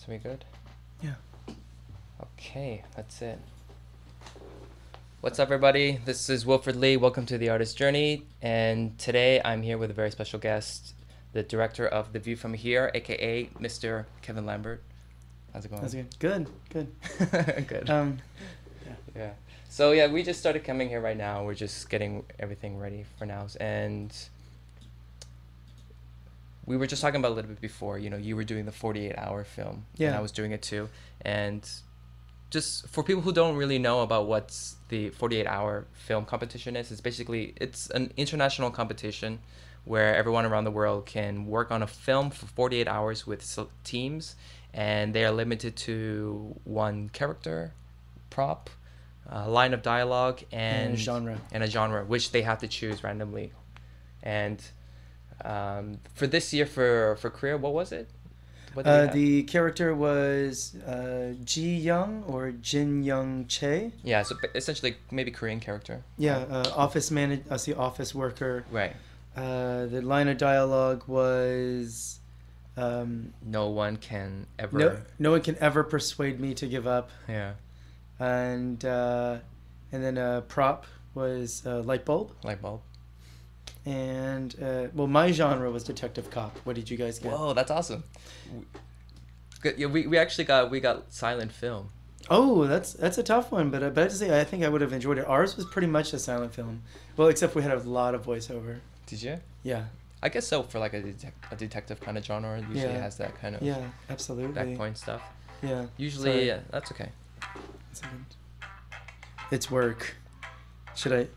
So we good? Yeah. Okay, that's it. What's up, everybody? This is Wilfred Lee. Welcome to The Artist Journey. And today I'm here with a very special guest, the director of The View From Here, aka Mr. Kevin Lambert. How's it going? How's it going? Good. Good. Yeah. Yeah. So yeah, we just started coming here right now. We're just getting everything ready for now. And we were just talking about a little bit before, you were doing the 48-hour film. Yeah. And I was doing it too. And just for people who don't really know about what's the 48-hour film competition is, it's an international competition where everyone around the world can work on a film for 48 hours with teams, and they are limited to one character, prop, line of dialogue, and a genre, which they have to choose randomly. And for this year, for Korea, what was it? The character was Ji Young or Jin Young Che. Yeah, so essentially maybe Korean character. Yeah, office worker. Right. The line of dialogue was No one can ever. No one can ever persuade me to give up. Yeah. And then prop was light bulb. Light bulb. And my genre was detective cop. What did you guys get? Whoa, that's awesome. We actually got silent film. Oh, that's a tough one, but I have to say I think I would have enjoyed it. Ours was pretty much a silent film, well, except we had a lot of voiceover. Did you? Yeah. I guess so, for like a detective kind of genre. Usually it has that kind of absolutely backpoint stuff. Yeah. Usually, that's okay. It's work. Should I?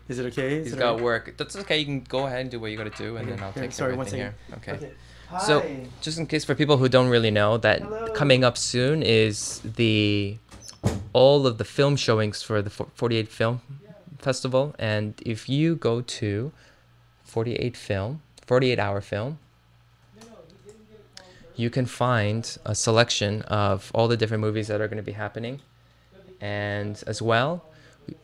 Is it okay? He's got work. That's okay. You can go ahead and do what you got to do, and then I'll take everything here. Okay. Hi. So, just in case for people who don't really know, that coming up soon is all of the film showings for the 48 Film Festival, and if you go to 48-hour film, you can find a selection of all the different movies that are going to be happening, and as well,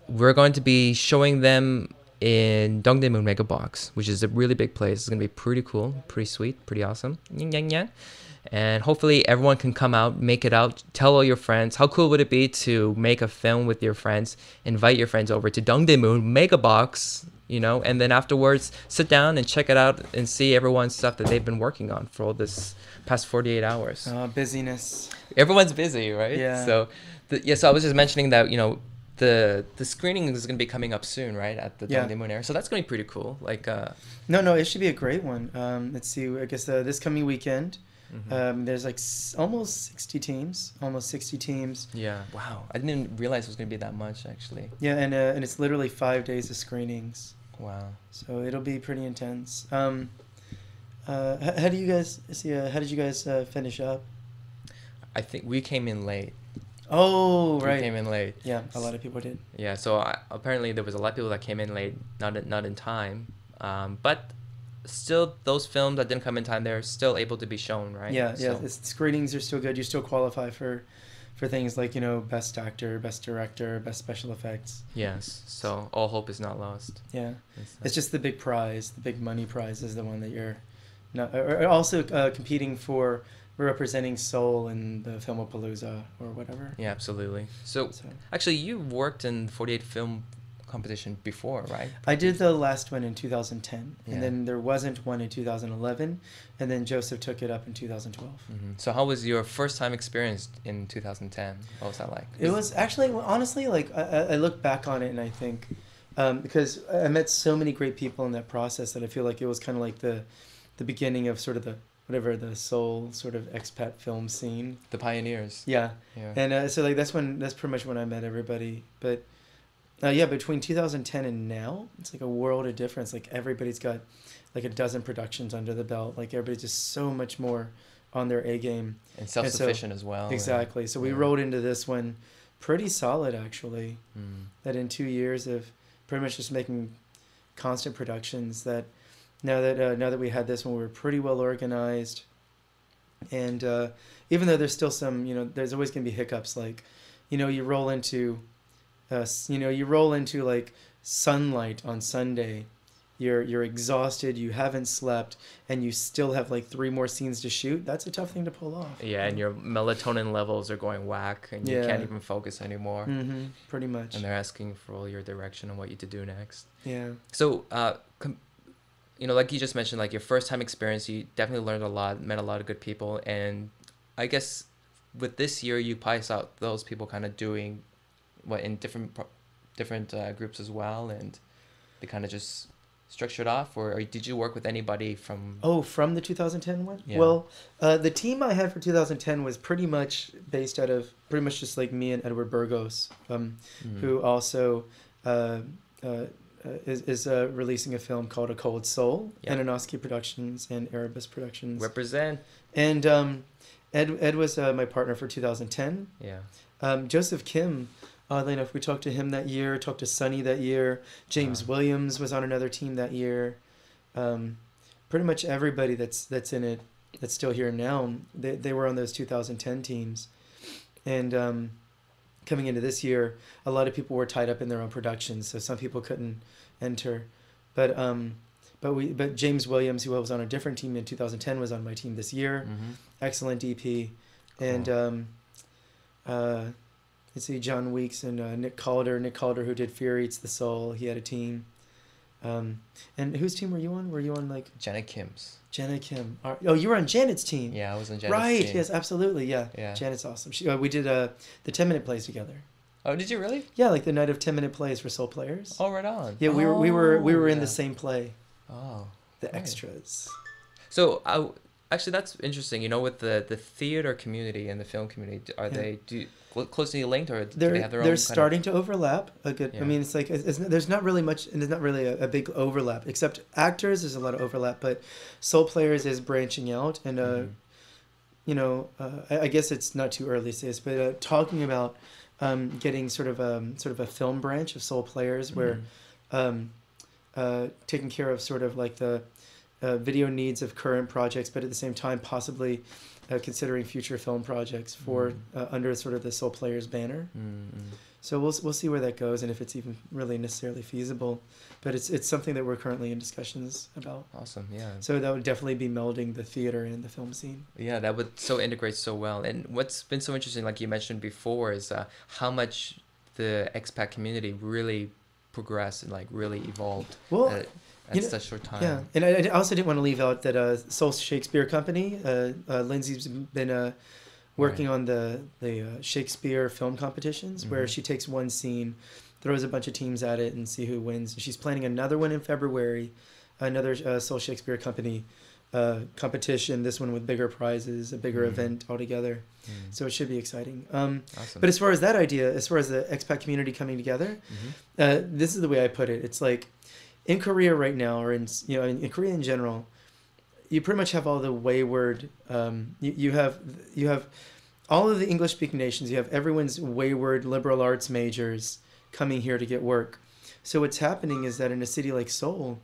we're going to be showing them in Dongdaemun Mega Box, which is a really big place. It's going to be pretty cool, pretty sweet, pretty awesome. And hopefully everyone can come out, make it out, tell all your friends. How cool would it be to make a film with your friends, invite your friends over to Dongdaemun Mega Box, and then afterwards sit down and check it out and see everyone's stuff that they've been working on for all this past 48 hours. Busyness. Everyone's busy, right? Yeah. So, so I was just mentioning that, the screening is going to be coming up soon, right, at the Dongdaemun area. So that's going to be pretty cool. No, it should be a great one. Let's see. I guess this coming weekend, there's like almost 60 teams. Yeah. Wow. I didn't realize it was going to be that much, actually. Yeah, and it's literally 5 days of screenings. Wow. So it'll be pretty intense. How do you guys see? How did you guys finish up? I think we came in late. Oh, right. We came in late. Yeah, a lot of people did. Yeah, so apparently there was a lot of people that came in late, not in time. But still, those films that didn't come in time, they're still able to be shown, right? Yeah. Screenings are still good. You still qualify for things like, best actor, best director, best special effects. Yes, so all hope is not lost. Yeah. It's just the big prize, the big money prize is the one that you're not... Or also competing for... We're representing Seoul in the Filmapalooza or whatever. Yeah, absolutely. So actually, you worked in the 48 film competition before, right? I did the last one in 2010, and then there wasn't one in 2011, and then Joseph took it up in 2012. Mm-hmm. So how was your first time experience in 2010? What was that like? It was actually, honestly, like I look back on it and I think, because I met so many great people in that process that I feel like it was kind of like the beginning of sort of the Seoul sort of expat film scene. The pioneers. Yeah. And so like that's pretty much when I met everybody. But between 2010 and now, it's like a world of difference. Like everybody's got like a dozen productions under the belt. Like everybody's just so much more on their A game. And self-sufficient as well. Exactly. So we rolled into this one pretty solid, actually. That in 2 years of pretty much just making constant productions, that now that we had this one, we were pretty well organized. And even though there's still some, there's always going to be hiccups. Like, you roll into like sunlight on Sunday, you're exhausted, you haven't slept, and you still have like 3 more scenes to shoot. That's a tough thing to pull off. Yeah, and your melatonin levels are going whack, and you can't even focus anymore. Pretty much. And they're asking for all your direction on what you to do next. Yeah. So, you know, like you just mentioned, like your first time experience, you definitely learned a lot, met a lot of good people, and I guess with this year, you probably saw those people kind of doing what in different groups as well, and they kind of just structured off, or did you work with anybody from? Oh, from the 2010 one? Yeah. Well, the team I had for 2010 was pretty much based out of pretty much just like me and Edward Burgos, who also is releasing a film called A Cold Soul, Ananoski Productions and Erebus Productions. Represent. And Ed was my partner for 2010. Yeah. Joseph Kim, oddly enough, we talked to him that year, talked to Sonny that year. James Williams was on another team that year. Pretty much everybody that's in it, that's still here now, they were on those 2010 teams. And coming into this year, a lot of people were tied up in their own productions, so some people couldn't enter. But James Williams, who was on a different team in 2010, was on my team this year. Excellent DP. And let's see, John Weeks and Nick Calder, who did Fear Eats the Soul. He had a team. And whose team were you on? Were you on like Jenna Kim's? Jenna Kim. Oh, you were on Janet's team. Yeah, I was on Janet's right. team. Yes, absolutely. Yeah. Janet's awesome. We did the 10-minute plays together. Oh, did you really? Yeah, like the night of 10-minute plays for Soul Players. Oh, right on. Yeah, we were in the same play. Oh. The extras. So actually, that's interesting. You know, with the theater community and the film community, are they closely linked, or do they have their own? They're starting to overlap. I mean, it's like there's not really much, and there's not really a big overlap. Except actors, there's a lot of overlap, but Soul Players is branching out, and you know, I guess it's not too early to say this, but talking about getting sort of a film branch of Soul Players where taking care of sort of like the video needs of current projects, but at the same time possibly considering future film projects for under sort of the Soul Players banner. So we'll see where that goes, and if it's even really necessarily feasible. But it's something that we're currently in discussions about. Awesome, yeah. So that would definitely be melding the theater and the film scene. Yeah, that would so integrate so well. And what's been so interesting, like you mentioned before, is how much the expat community really progressed and like really evolved. Well, at such short time. Yeah, and I also didn't want to leave out that Soul Shakespeare Company, Lindsay's been working on the Shakespeare film competitions, where she takes one scene, throws a bunch of teams at it, and see who wins. She's planning another one in February, another Soul Shakespeare Company competition, this one with bigger prizes, a bigger event altogether. So it should be exciting. Awesome. But as far as that idea, as far as the expat community coming together, this is the way I put it. It's like, in Korea right now, or in Korea in general, you pretty much have all the wayward. You have all of the English-speaking nations. You have everyone's wayward liberal arts majors coming here to get work. So what's happening is that in a city like Seoul,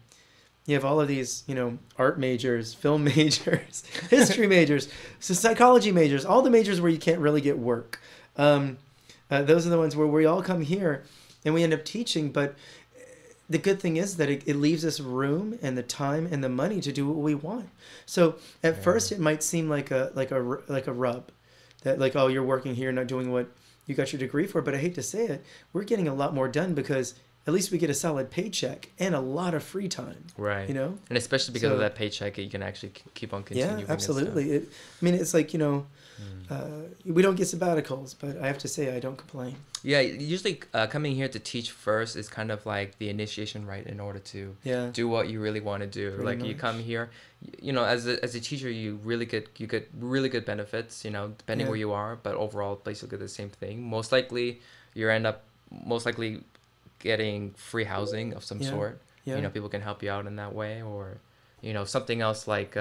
you have all of these, art majors, film majors, history majors, psychology majors, all the majors where you can't really get work. Those are the ones where we all come here, and we end up teaching, but the good thing is that it leaves us room and the time and the money to do what we want. So at first it might seem like a rub, that like, oh, you're working here, not doing what you got your degree for. But I hate to say it, we're getting a lot more done because at least we get a solid paycheck and a lot of free time. Right. And especially because of that paycheck, you can actually keep on continuing. Yeah, absolutely. It's like, we don't get sabbaticals, but I have to say I don't complain. Yeah, usually coming here to teach first is kind of like the initiation rite in order to do what you really want to do. Pretty like much. You come here, as a teacher, you get really good benefits, depending where you are, but overall basically the same thing. Most likely you end up getting free housing of some sort. Yeah. People can help you out in that way, or something else like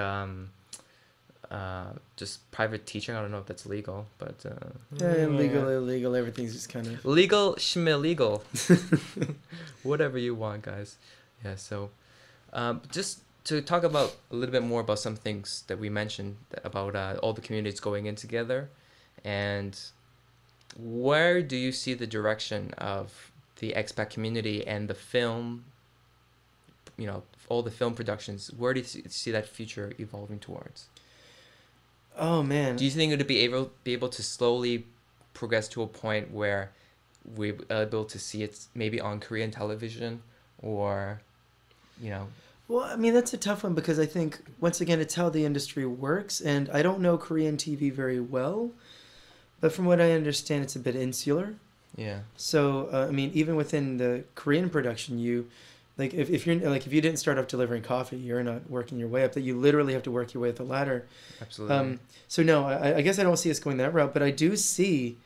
just private teaching. I don't know if that's legal, but legal, illegal, everything's just kind of legal, schmillegal, whatever you want, guys. Yeah. So, just to talk about a little bit more about some things that we mentioned about all the communities going in together, and where do you see the direction of the expat community and the film, you know, all the film productions, where do you see that future evolving towards? Oh man. Do you think it would be able to slowly progress to a point where we're able to see it maybe on Korean television, or, you know? Well, I mean, that's a tough one because I think, once again, it's how the industry works. And I don't know Korean TV very well, but from what I understand, it's a bit insular. Yeah. So, I mean, even within the Korean production, you, like, if you're, like, if you didn't start off delivering coffee, you're not working your way up, that you literally have to work your way up the ladder. Absolutely. So, no, I guess I don't see us going that route, but I do see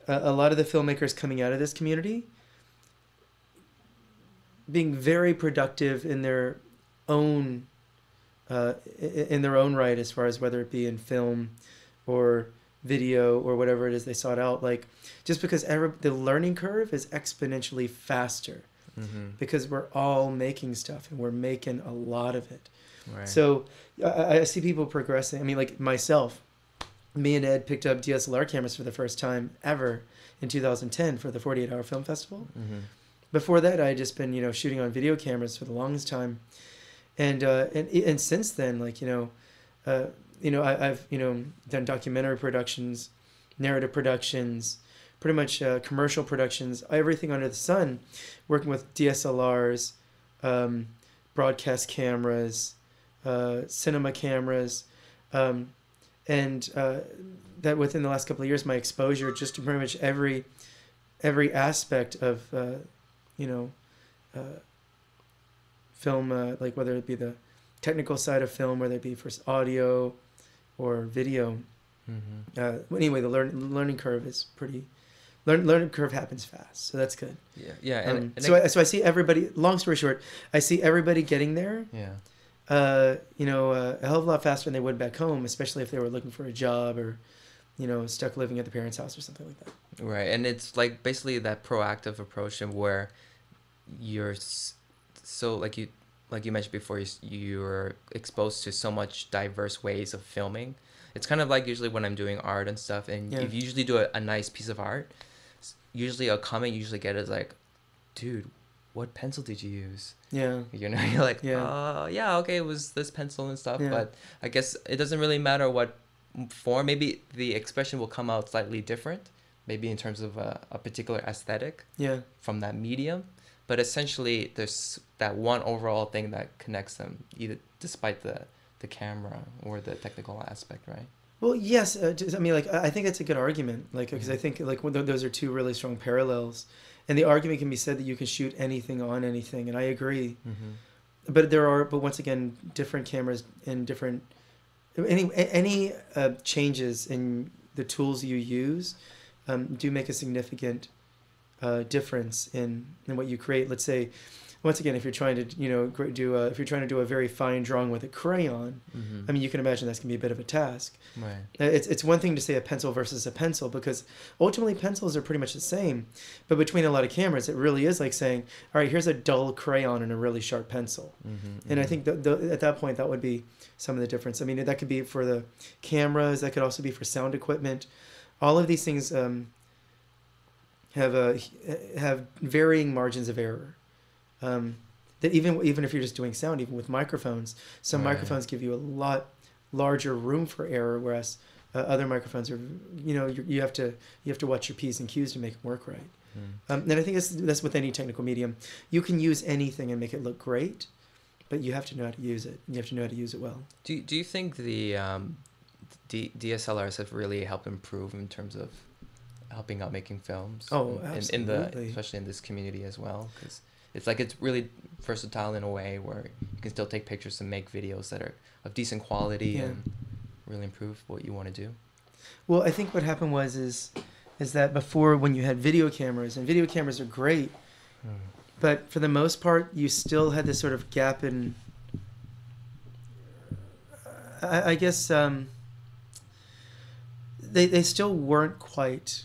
a lot of the filmmakers coming out of this community being very productive in their own right, as far as whether it be in film or video or whatever it is they sought out. Like, just because the learning curve is exponentially faster, because we're all making stuff and we're making a lot of it. Right. So I see people progressing. I mean, like myself, me and Ed picked up DSLR cameras for the first time ever in 2010 for the 48-hour film festival. Before that, I had just been, you know, shooting on video cameras for the longest time, and since then, like, I've done documentary productions, narrative productions, pretty much commercial productions, everything under the sun, working with DSLRs, broadcast cameras, cinema cameras, and that within the last couple of years, my exposure just to pretty much every aspect of film, like whether it be the technical side of film, whether it be for audio or video. Anyway, the learning curve is pretty. Learning curve happens fast, so that's good. Yeah. So I see everybody. Long story short, I see everybody getting there. Yeah. A hell of a lot faster than they would back home, especially if they were looking for a job or, stuck living at the parents' house or something like that. Right, and it's like basically that proactive approach, and where you're so like you mentioned before, you're exposed to so much diverse ways of filming. It's kind of like usually when I'm doing art and stuff, and if you usually do a nice piece of art, usually a comment you usually get is like, dude, what pencil did you use? Yeah. You're like, okay, it was this pencil and stuff. But I guess it doesn't really matter what form. Maybe the expression will come out slightly different, maybe in terms of a particular aesthetic from that medium. But essentially, there's that one overall thing that connects them, either despite the camera or the technical aspect, right? Well, yes. I think that's a good argument. Like, because I think those are two really strong parallels, and the argument can be said that you can shoot anything on anything, and I agree. But once again, different cameras and different any changes in the tools you use do make a significant difference in what you create. Let's say, once again, if you're trying to do a very fine drawing with a crayon, I mean, you can imagine that's gonna be a bit of a task. Right. It's one thing to say a pencil versus a pencil, because ultimately pencils are pretty much the same, but between a lot of cameras, it really is like saying, all right, here's a dull crayon and a really sharp pencil. And I think at that point, that would be some of the difference. I mean, that could be for the cameras, that could also be for sound equipment. All of these things have varying margins of error. That even if you're just doing sound, even with microphones, some microphones give you a lot larger room for error, whereas other microphones are, you have to watch your P's and Q's to make them work right. And I think that's with any technical medium. You can use anything and make it look great, but you have to know how to use it. You have to know how to use it well. Do you think the DSLRs have really helped improve in terms of helping out making films? Oh, absolutely. Especially in this community as well, because it's really versatile in a way where you can still take pictures and make videos that are of decent quality and really improve what you want to do. Well, I think what happened is that before, when you had video cameras, and video cameras are great, but for the most part, you still had this sort of gap in, I guess, they still weren't quite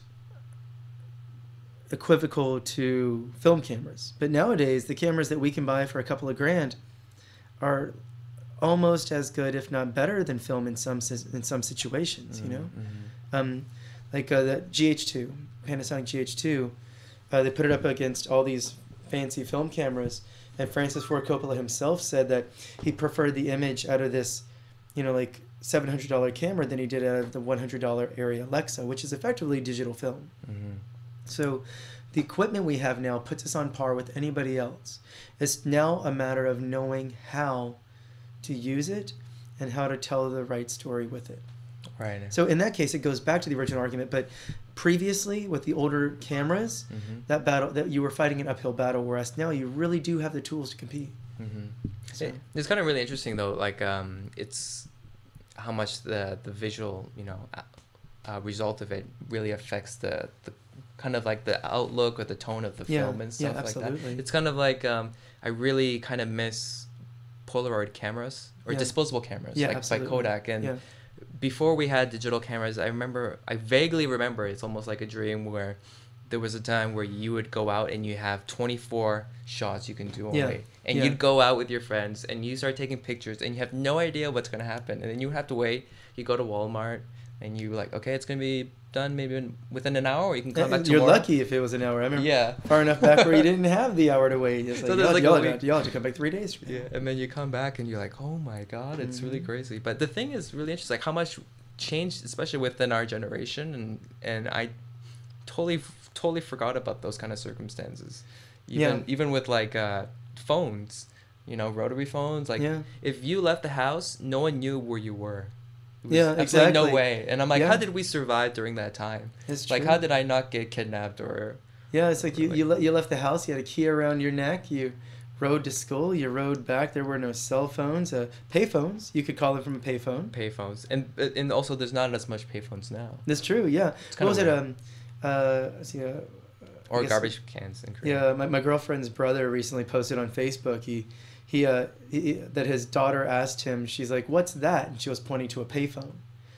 equivocal to film cameras. But nowadays, the cameras that we can buy for a couple of grand are almost as good, if not better, than film in some situations. Like that GH2, Panasonic GH2, they put it up against all these fancy film cameras, And Francis Ford Coppola himself said that he preferred the image out of this, like $700 camera than he did out of the $100 Arri Alexa, which is effectively digital film. Mm-hmm. So the equipment we have now puts us on par with anybody else. It's now a matter of knowing how to use it and how to tell the right story with it. Right. So in that case, it goes back to the original argument. But previously, with the older cameras, that you were fighting an uphill battle, whereas now you really do have the tools to compete. So. It's kind of really interesting though. Like it's how much the visual result of it really affects the kind of like the outlook or the tone of the film and stuff like that. It's kind of like I really kind of miss Polaroid cameras or disposable cameras like by Kodak and. Before we had digital cameras, I vaguely remember, it's almost like a dream where there was a time where you would go out and you have 24 shots you can do only. And you'd go out with your friends and you start taking pictures and you have no idea what's going to happen. And then you have to wait. You go to Walmart and you're like, okay, it's going to be done maybe within an hour, or you can come back tomorrow. You're lucky if it was an hour. I remember far enough back where you didn't have the hour to wait. It's like, y'all have to come back 3 days from now. Yeah, and then you come back and you're like, oh my God, it's really crazy. But the thing is really interesting, like how much changed, especially within our generation, and I totally forgot about those kind of circumstances. Even with like phones, rotary phones, like if you left the house, no one knew where you were. Exactly. No way. And I'm like, how did we survive during that time? It's like, true. how did I not get kidnapped or? Yeah, it's like you left the house. You had a key around your neck. You rode to school. You rode back. There were no cell phones. Payphones. You could call them from a payphone. Payphones, and also there's not as much payphones now. That's true. Yeah. What was it? Or garbage cans. Yeah, my girlfriend's brother recently posted on Facebook. He that his daughter asked him, she's like, "What's that?" And she was pointing to a payphone.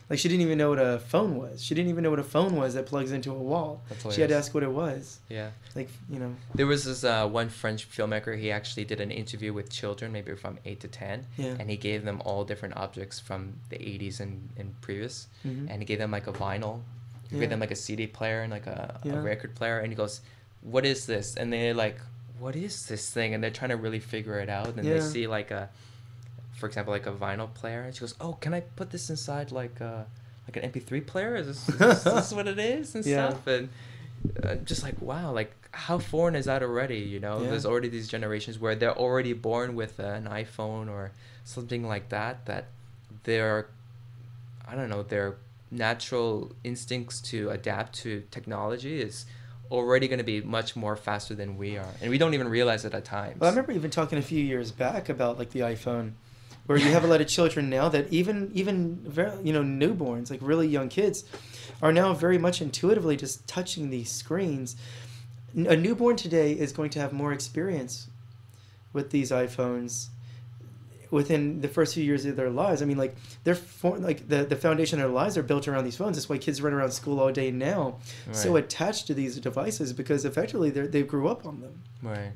Like, she didn't even know what a phone was. She didn't even know what a phone was that plugs into a wall. She had to ask what it was. Yeah. Like, There was this one French filmmaker. He actually did an interview with children, maybe from 8 to 10. Yeah. And he gave them all different objects from the 80s and previous. And he gave them like a vinyl. He gave them like a CD player and like a record player. And he goes, "What is this?" And they're like, "What is this thing?" And they're trying to really figure it out. And they see like for example, like a vinyl player. And she goes, "Oh, can I put this inside like an MP3 player? Is this what it is?" And stuff. And just like, wow, like how foreign is that already? There's already these generations where they're already born with an iPhone or something like that their natural instincts to adapt to technology is already going to be much more faster than we are, and we don't even realize it at times. Well, I remember even talking a few years back about like the iPhone, where you have a lot of children now that even very, newborns, like really young kids, are now very much intuitively just touching these screens. A newborn today is going to have more experience with these iPhones within the first few years of their lives. I mean, like the foundation of their lives are built around these phones. That's why kids run around school all day now, so attached to these devices, because effectively they grew up on them. Right.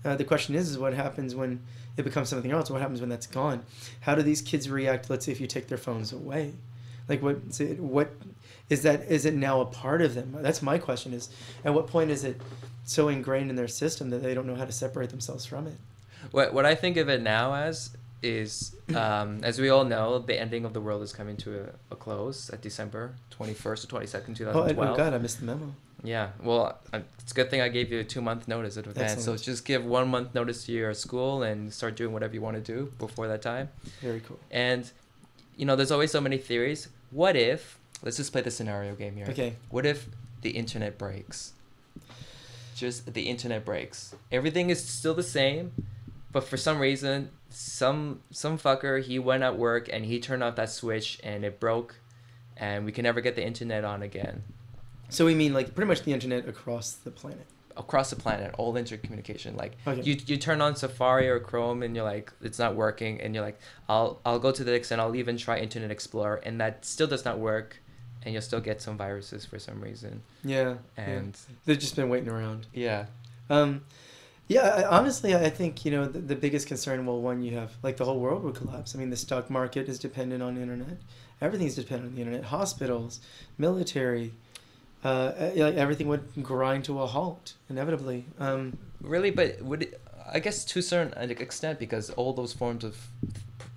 The question is what happens when it becomes something else? What happens when that's gone? How do these kids react? Let's say if you take their phones away, like what is that? Is it now a part of them? That's my question. Is at what point is it so ingrained in their system that they don't know how to separate themselves from it? What I think of it now as is, as we all know, the ending of the world is coming to a close at December 21st or 22nd, 2012. Oh, God, I missed the memo. Yeah, well, it's a good thing I gave you a 2-month notice in advance. So just give 1 month notice to your school and start doing whatever you want to do before that time. Very cool. And, there's always so many theories. What if, let's just play the scenario game here. Okay. What if the internet breaks? Just the internet breaks. Everything is still the same. But for some reason, some fucker, he went at work and he turned off that switch and it broke, and we can never get the internet on again. So we mean like pretty much the internet across the planet. Across the planet, all intercommunication. Like okay. you turn on Safari or Chrome and you're like, it's not working, and you're like, I'll go to the next, and I'll even try Internet Explorer, and that still does not work, and you'll still get some viruses for some reason. Yeah. And they've just been waiting around. Yeah. Yeah, honestly, I think, the biggest concern, one, you have, like, the whole world would collapse. I mean, the stock market is dependent on the internet. Everything's dependent on the internet. Hospitals, military, everything would grind to a halt, inevitably. Really? But I guess to a certain extent, because all those forms of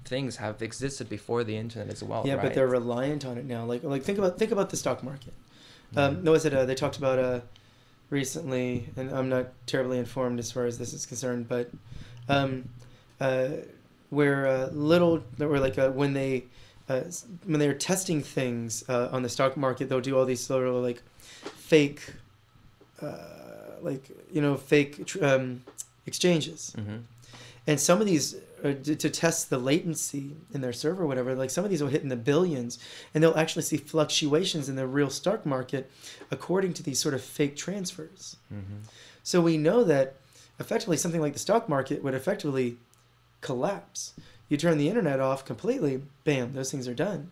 things have existed before the internet as well. Yeah, right? but they're reliant on it now. Like think about the stock market. Mhm. No, was it? They talked about recently, and I'm not terribly informed as far as this is concerned, but um, uh, where when they're testing things on the stock market, they'll do all these sort of like fake, exchanges. Mm-hmm. And some of these, to test the latency in their server or whatever, like some of these will hit in the billions, and they'll actually see fluctuations in the real stock market according to these sort of fake transfers. Mm-hmm. So we know that effectively something like the stock market would effectively collapse. You turn the internet off completely, bam, those things are done.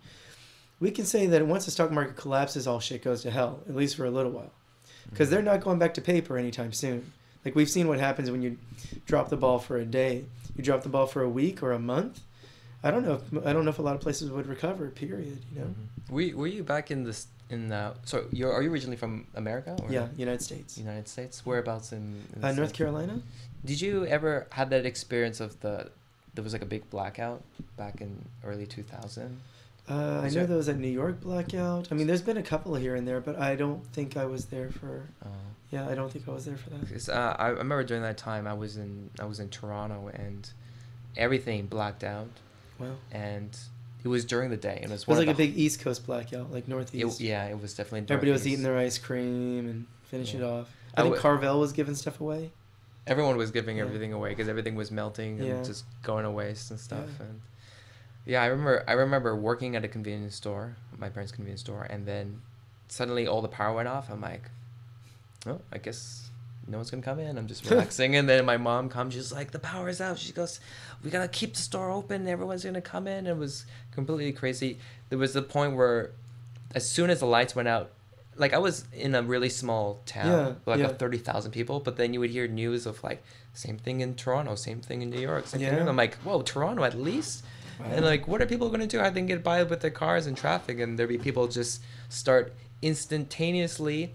We can say that once the stock market collapses, all shit goes to hell, at least for a little while. Because they're not going back to paper anytime soon. Like we've seen what happens when you drop the ball for a day. You drop the ball for a week or a month. I don't know if a lot of places would recover. Period. You know. Mm-hmm. Were you back in this So are you originally from America? Or? Yeah, United States. United States. Whereabouts in North Carolina. Did you ever have that experience of there was like a big blackout back in early 2000? I know there was a New York blackout. I mean, there's been a couple here and there, but I don't think I was there for. Yeah, I don't think I was there for that. Because I remember during that time I was in Toronto and everything blacked out. Wow. And it was during the day. And it was like a big East Coast blackout, like Northeast. It was definitely. Everybody was eating their ice cream and finishing it off. I think Carvel was giving stuff away. Everyone was giving everything away because everything was melting and just going to waste and stuff. Yeah. And yeah, I remember working at a convenience store, my parents' convenience store, and then suddenly all the power went off. I'm like, oh, I guess no one's gonna come in. I'm just relaxing. And then my mom comes, she's like, the power's out. She goes, we gotta keep the store open. Everyone's gonna come in. It was completely crazy. There was a point where as soon as the lights went out, like I was in a really small town, of 30,000 people, but then you would hear news of like same thing in Toronto, same thing in New York, same thing. I'm like, whoa, Toronto at least? Wow. And like, what are people going to do? How they can get by with their cars and traffic? And there'd be people just start instantaneously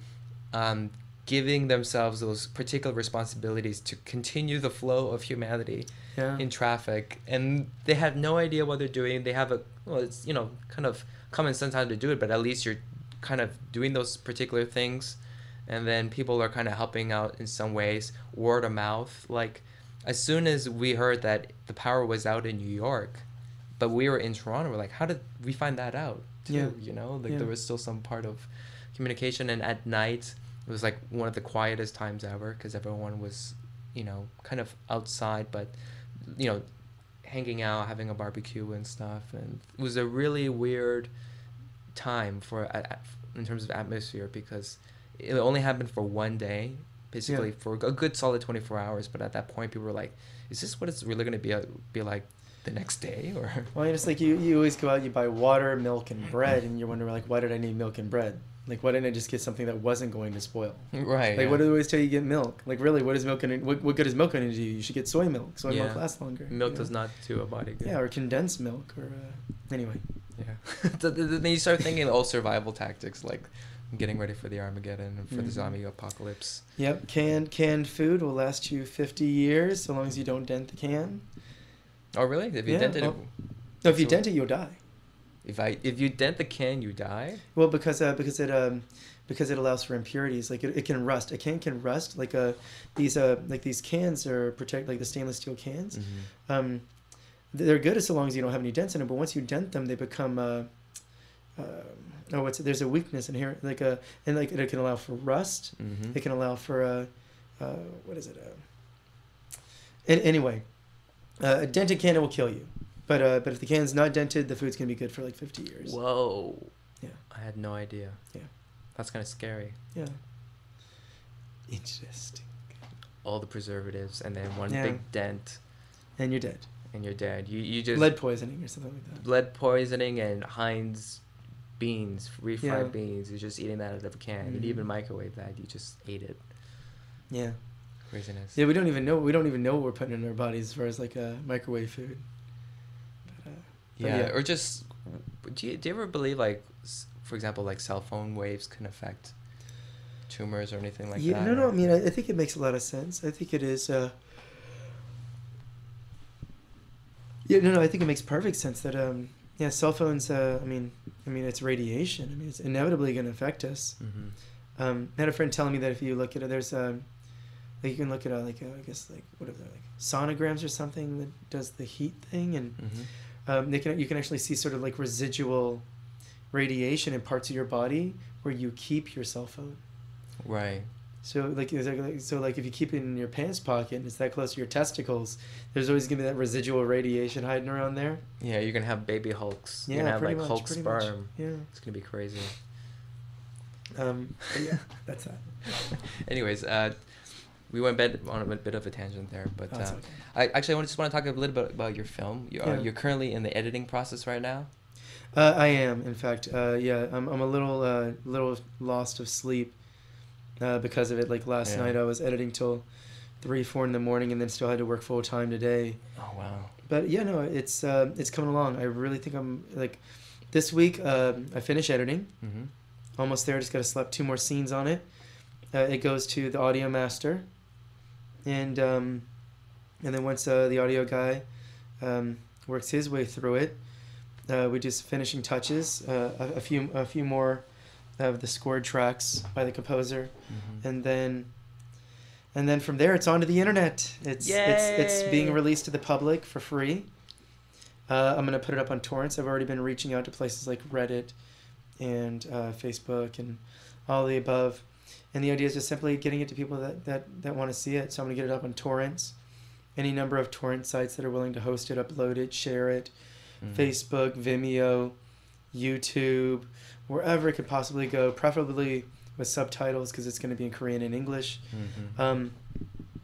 giving themselves those particular responsibilities to continue the flow of humanity in traffic. And they have no idea what they're doing. They have it's, kind of common sense how to do it, but at least you're kind of doing those particular things. And then people are kind of helping out in some ways, word of mouth. Like, as soon as we heard that the power was out in New York, but we were in Toronto, we're like, how did we find that out too? There was still some part of communication. And at night it was like one of the quietest times ever because everyone was kind of outside, but hanging out, having a barbecue and stuff. And it was a really weird time in terms of atmosphere because it only happened for one day, basically for a good solid 24 hours. But at that point people were like, is this what it's really going to be like the next day? Or well, it's like you always go out, you buy water, milk, and bread, and you're wondering like, why did I need milk and bread? Like, why didn't I just get something that wasn't going to spoil? Right. Like, what do they always tell you? Get milk. Like, really, what is milk going to? What good is milk going to do? You should get soy milk. Soy milk lasts longer. Milk does not do a body good. Yeah, or condensed milk, or anyway. Yeah. Then you start thinking all survival tactics, like getting ready for the Armageddon and for the zombie apocalypse. Yep. Canned food will last you 50 years so long as you don't dent the can. Oh really? If you dent it, no, if you dent it, you'll die. If you dent the can, you die. Well, because it allows for impurities. Like it can rust. A can can rust. Like these cans are protect, like the stainless steel cans. Mm-hmm. They're good so long as you don't have any dents in them. But once you dent them, they become there's a weakness in here. It can allow for rust. Mm-hmm. It can allow for anyway. A dented can will kill you, but if the can's not dented, the food's gonna be good for like 50 years. Whoa. Yeah. I had no idea. Yeah. That's kind of scary. Yeah. Interesting. All the preservatives and then one big dent. And you're dead. You just lead poisoning or something like that. Lead poisoning and Heinz beans, refried beans. You're just eating that out of a can. Mm-hmm. You didn't even microwave that. You just ate it. Yeah. Craziness. Yeah, we don't even know what we're putting in our bodies as far as like microwave food. But, or just do you ever believe like, for example, like cell phone waves can affect tumors or anything like that? No. I mean, I think it makes a lot of sense. I think it is. Yeah, no, I think it makes perfect sense that yeah, cell phones. I mean, it's radiation. I mean, it's inevitably going to affect us. I had a friend telling me that if you look at it, there's like you can look at like I guess like whatever like sonograms or something that does the heat thing, and you can actually see sort of like residual radiation in parts of your body where you keep your cell phone. Right. So like if you keep it in your pants pocket and it's that close to your testicles, there's always gonna be that residual radiation hiding around there. Yeah, you're gonna have baby Hulks. Yeah, you're gonna have pretty like much, Hulk pretty sperm. much. Yeah. It's gonna be crazy. But yeah, that's that. Anyways, we went on a bit of a tangent there, but Oh, it's okay. I just want to talk a little bit about your film. You're currently in the editing process right now. I am, in fact. Yeah, I'm a little lost of sleep because of it. Like last night, I was editing till 3-4 in the morning, and then still had to work full time today. Oh wow! But yeah, no, it's coming along. I really think I'm like, this week I finished editing. Mm-hmm. Almost there. Just got to slap 2 more scenes on it. It goes to the audio master, and then once the audio guy works his way through it, we do some finishing touches, a few more of the scored tracks by the composer, and then from there it's onto the internet. It's being released to the public for free. I'm gonna put it up on torrents. I've already been reaching out to places like Reddit and Facebook and all the above, and the idea is just simply getting it to people that want to see it. So I'm gonna get it up on torrents, any number of torrent sites that are willing to host it, upload it, share it. Facebook, Vimeo, YouTube, wherever it could possibly go, preferably with subtitles because it's going to be in Korean and English. The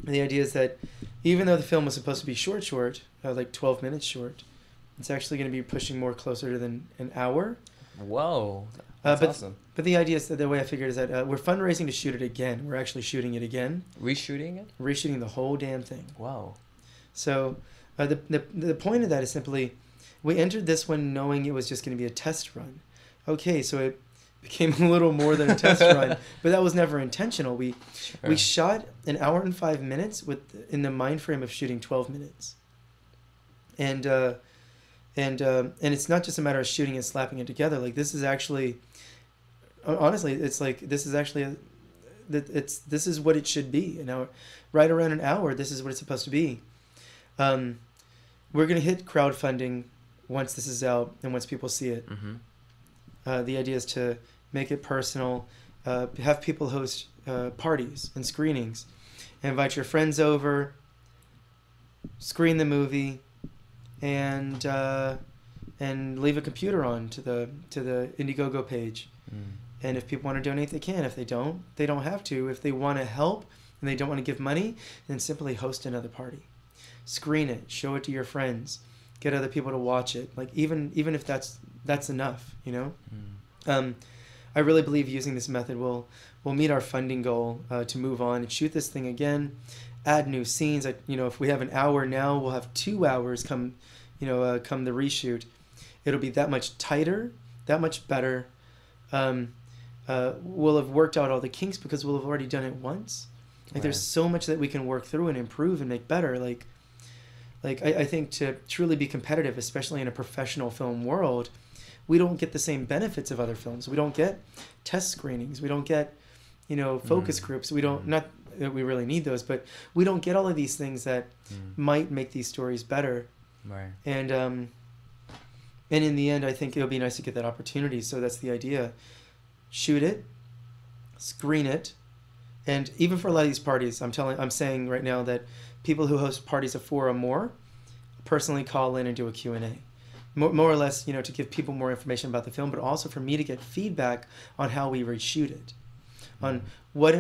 idea is that even though the film was supposed to be short, like 12 minutes short, it's actually going to be pushing more closer to than an hour. Whoa, that's awesome. But the idea is that the way I figured is that we're fundraising to shoot it again. We're actually shooting it again. Reshooting it? Reshooting the whole damn thing. Wow. So the point of that is simply, we entered this one knowing it was just going to be a test run. Okay, so it became a little more than a test run, but that was never intentional. We shot 1 hour and 5 minutes in the mind frame of shooting 12 minutes. And it's not just a matter of shooting and slapping it together. Like this is actually, honestly, it's like this is actually this is what it should be. An hour, right around an hour. This is what it's supposed to be. We're gonna hit crowdfunding once this is out and once people see it. The idea is to make it personal, have people host parties and screenings, invite your friends over, screen the movie, and leave a computer on to the Indiegogo page. And if people want to donate, they can. If they don't have to. If they want to help and they don't want to give money, then simply host another party. Screen it, show it to your friends, get other people to watch it. Like even if that's enough, you know. I really believe using this method will meet our funding goal to move on and shoot this thing again, add new scenes. If we have an hour now, we'll have 2 hours come the reshoot. It'll be that much tighter, that much better. We'll have worked out all the kinks because we'll have already done it once. Like there's so much that we can work through and improve and make better. Like I think to truly be competitive, especially in a professional film world, we don't get the same benefits of other films. We don't get test screenings. We don't get, focus groups. We don't, not that we really need those, but we don't get all of these things that might make these stories better. Right. And in the end, I think it'll be nice to get that opportunity. So that's the idea. Shoot it, screen it, and even for a lot of these parties, I'm saying right now that people who host parties of 4 or more personally call in and do a Q&A. More or less, to give people more information about the film, but also for me to get feedback on how we reshoot it, on what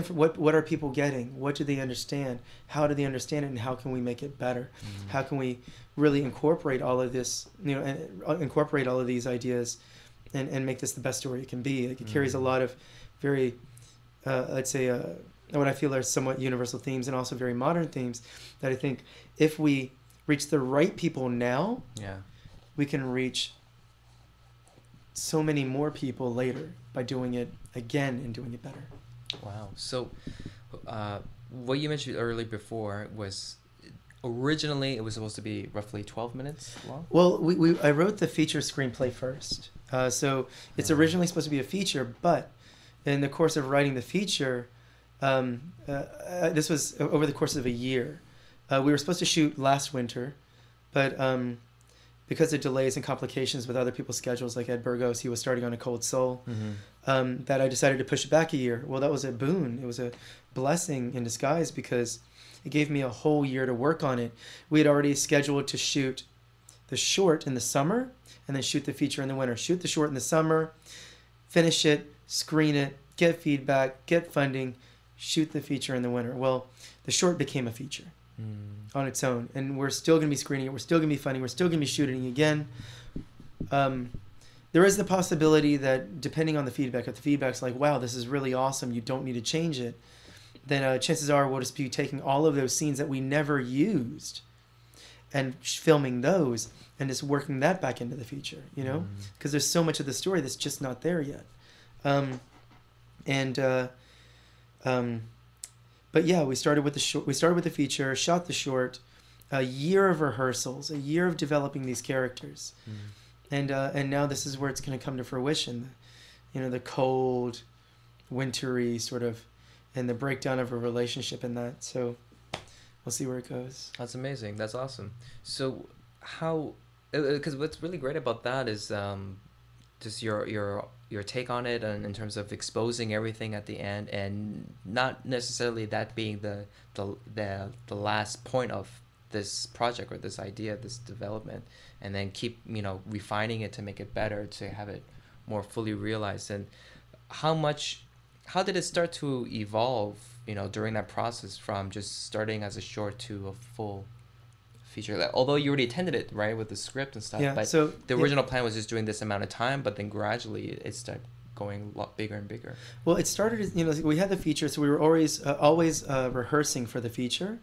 are people getting, what do they understand, how do they understand it, and how can we make it better? How can we really incorporate all of this, incorporate all of these ideas, and make this the best story it can be? Like it carries a lot of very, let's say, what I feel are somewhat universal themes and also very modern themes that I think if we reach the right people now, we can reach so many more people later by doing it again and doing it better. Wow. So what you mentioned earlier before was Originally, it was supposed to be roughly 12 minutes long. Well, I wrote the feature screenplay first. So it's originally supposed to be a feature, but in the course of writing the feature, this was over the course of a year. We were supposed to shoot last winter, but because of delays and complications with other people's schedules, like Ed Burgos, he was starting on A Cold Soul, that I decided to push it back a year. Well, that was a boon. It was a blessing in disguise because it gave me a whole year to work on it. We had already scheduled to shoot the short in the summer and then shoot the feature in the winter. Shoot the short in the summer, finish it, screen it, get feedback, get funding, shoot the feature in the winter. Well, the short became a feature on its own, and we're still going to be screening it. We're still going to be funding. We're still going to be shooting again. There is the possibility that depending on the feedback, if the feedback's like, wow, this is really awesome, you don't need to change it, then chances are we'll just be taking all of those scenes that we never used and filming those and just working that back into the feature, you know? Because there's so much of the story that's just not there yet. But yeah, we started with the short. We started with the feature, shot the short, a year of rehearsals, a year of developing these characters, and now this is where it's going to come to fruition. You know, the cold, wintry sort of, and the breakdown of a relationship in that. So we'll see where it goes. That's amazing. That's awesome. So how? Because what's really great about that is just your take on it, and in terms of exposing everything at the end, and not necessarily that being the last point of this project or this idea, this development, and then keep refining it to make it better, to have it more fully realized. And how did it start to evolve during that process from just starting as a short to a full feature? Like, although you already attended it, right, with the script and stuff, but so the original plan was just doing this amount of time, but then gradually it started going a lot bigger and bigger. Well, it started as, we had the feature, so we were always rehearsing for the feature.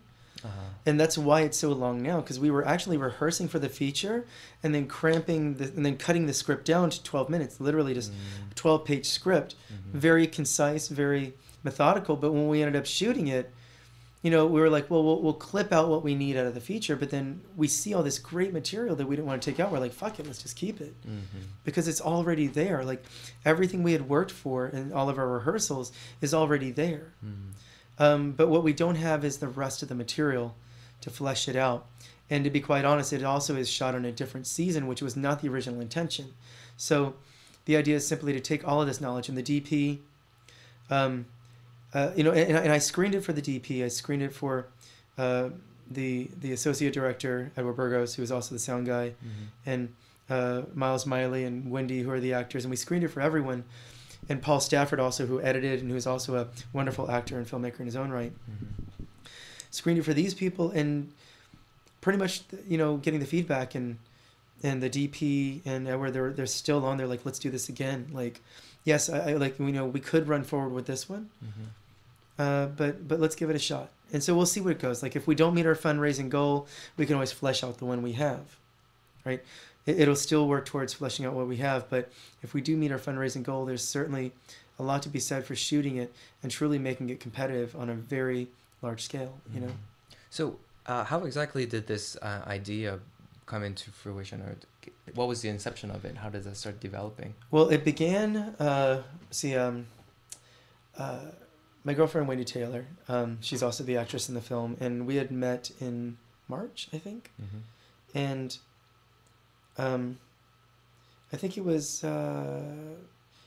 And that's why it's so long now, because we were actually rehearsing for the feature and then cutting the script down to 12 minutes, literally just a 12-page script, very concise, very methodical. But when we ended up shooting it, we were like, well, we'll clip out what we need out of the feature, but then we see all this great material that we didn't want to take out. We're like, fuck it, let's just keep it. Because it's already there. Like, everything we had worked for in all of our rehearsals is already there. But what we don't have is the rest of the material to flesh it out. And to be quite honest, it also is shot on a different season, which was not the original intention. So the idea is simply to take all of this knowledge, and the DP, and I screened it for the DP. I screened it for the associate director, Edward Burgos, who is also the sound guy, and Miles Miley and Wendy, who are the actors. And we screened it for everyone. And Paul Stafford also, who edited and who is also a wonderful actor and filmmaker in his own right. Screened it for these people, and pretty much, getting the feedback and the DP and Edward, they're still on. They're like, let's do this again. Like, yes, I we could run forward with this one, but let's give it a shot. And so we'll see where it goes. Like, if we don't meet our fundraising goal, we can always flesh out the one we have, right? It'll still work towards fleshing out what we have, but if we do meet our fundraising goal, there's certainly a lot to be said for shooting it and truly making it competitive on a very large scale, So how exactly did this idea come into fruition, or what was the inception of it? How did that start developing? Well, it began, my girlfriend, Wendy Taylor, she's also the actress in the film, and we had met in March, I think, and I think it was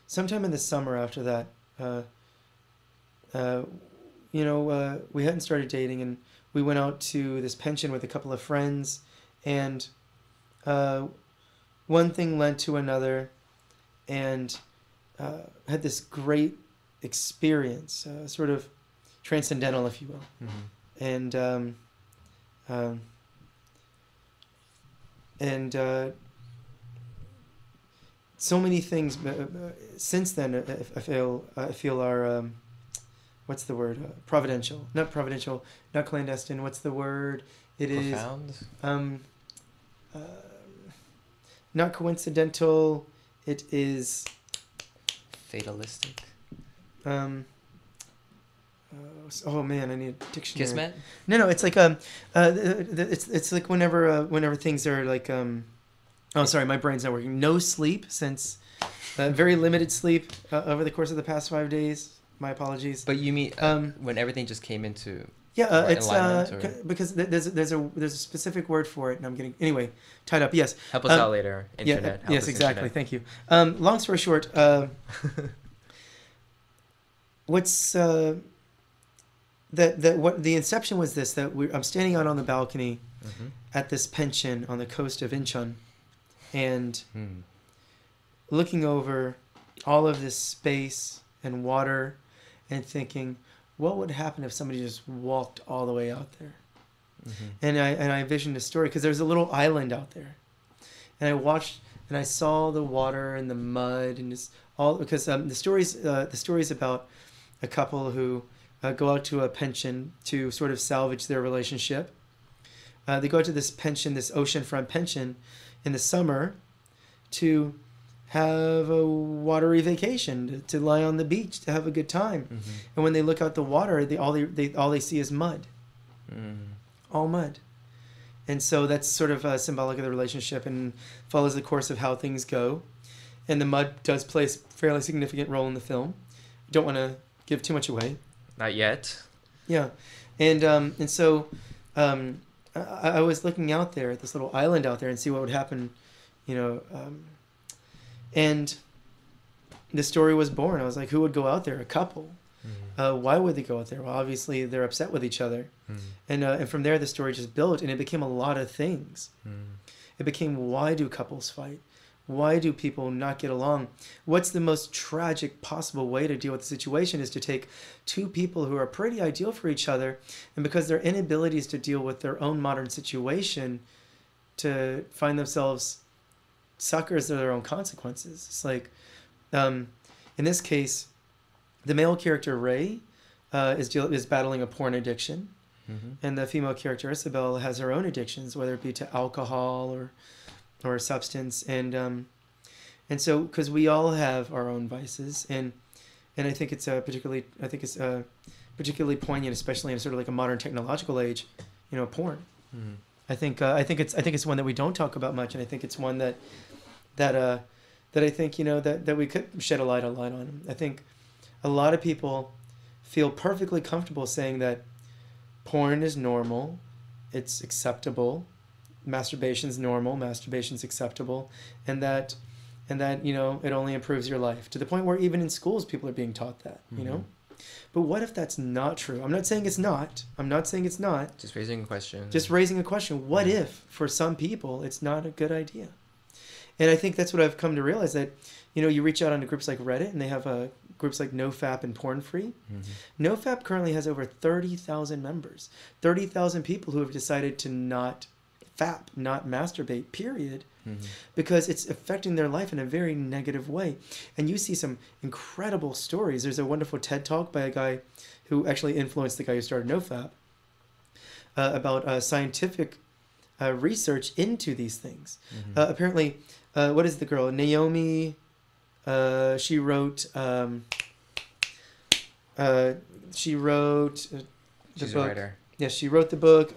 sometime in the summer after that. We hadn't started dating, and we went out to this pension with a couple of friends, and one thing led to another, and had this great experience, sort of transcendental, if you will, and so many things since then. I feel are what's the word? Providential, not clandestine. What's the word? It Profound? Is not coincidental. It is fatalistic. Oh man, I need a dictionary. Kismet? No, it's like it's like whenever things are like oh sorry, my brain's not working. No sleep since very limited sleep over the course of the past 5 days. My apologies. But you mean when everything just came into it's alignment, because there's a specific word for it, and I'm getting anyway tied up. Yes. help us out later. Internet. Yeah. Yes, exactly. Internet. Thank you. Long story short, what's what the inception was this, that I'm standing out on the balcony at this pension on the coast of Incheon, and looking over all of this space and water and thinking, what would happen if somebody just walked all the way out there? And I envisioned a story, because there's a little island out there, and I watched and I saw the water and the mud and just all, because the story's about a couple who go out to a pension to sort of salvage their relationship. They go out to this pension, this oceanfront pension, in the summer to have a watery vacation, to lie on the beach, to have a good time. And when they look out the water, all they see is mud, all mud. And so that's sort of symbolic of the relationship and follows the course of how things go. And the mud does play a fairly significant role in the film. Don't want to give too much away. Not yet. Yeah, and so I was looking out there at this little island out there and see what would happen, and the story was born. I was like, who would go out there? A couple. Why would they go out there? Well, obviously they're upset with each other, and from there the story just built, and it became a lot of things. It became, why do couples fight? Why do people not get along? What's the most tragic possible way to deal with the situation is to take two people who are pretty ideal for each other, and because their inabilities to deal with their own modern situation, to find themselves suckers of their own consequences. It's like, in this case, the male character Ray is battling a porn addiction, and the female character Isabel has her own addictions, whether it be to alcohol or substance, and so because we all have our own vices, and I think it's particularly poignant, especially in sort of like a modern technological age, porn. I think it's one that we don't talk about much, and I think it's one that I think that we could shed a light on. I think a lot of people feel perfectly comfortable saying that porn is normal, it's acceptable, masturbation's normal, masturbation's acceptable, and that it only improves your life, to the point where even in schools people are being taught that. But what if that's not true? I'm not saying it's not. Just raising a question. What if for some people it's not a good idea? And I think that's what I've come to realize, that you reach out onto groups like Reddit, and they have groups like NoFap and Porn Free. NoFap currently has over 30,000 members, 30,000 people who have decided to not fap, not masturbate, period, because it's affecting their life in a very negative way. And you see some incredible stories. There's a wonderful TED Talk by a guy who actually influenced the guy who started NoFap about scientific research into these things. Apparently, what is the girl? Naomi, she wrote She's the book. a writer. Yeah, she wrote the book.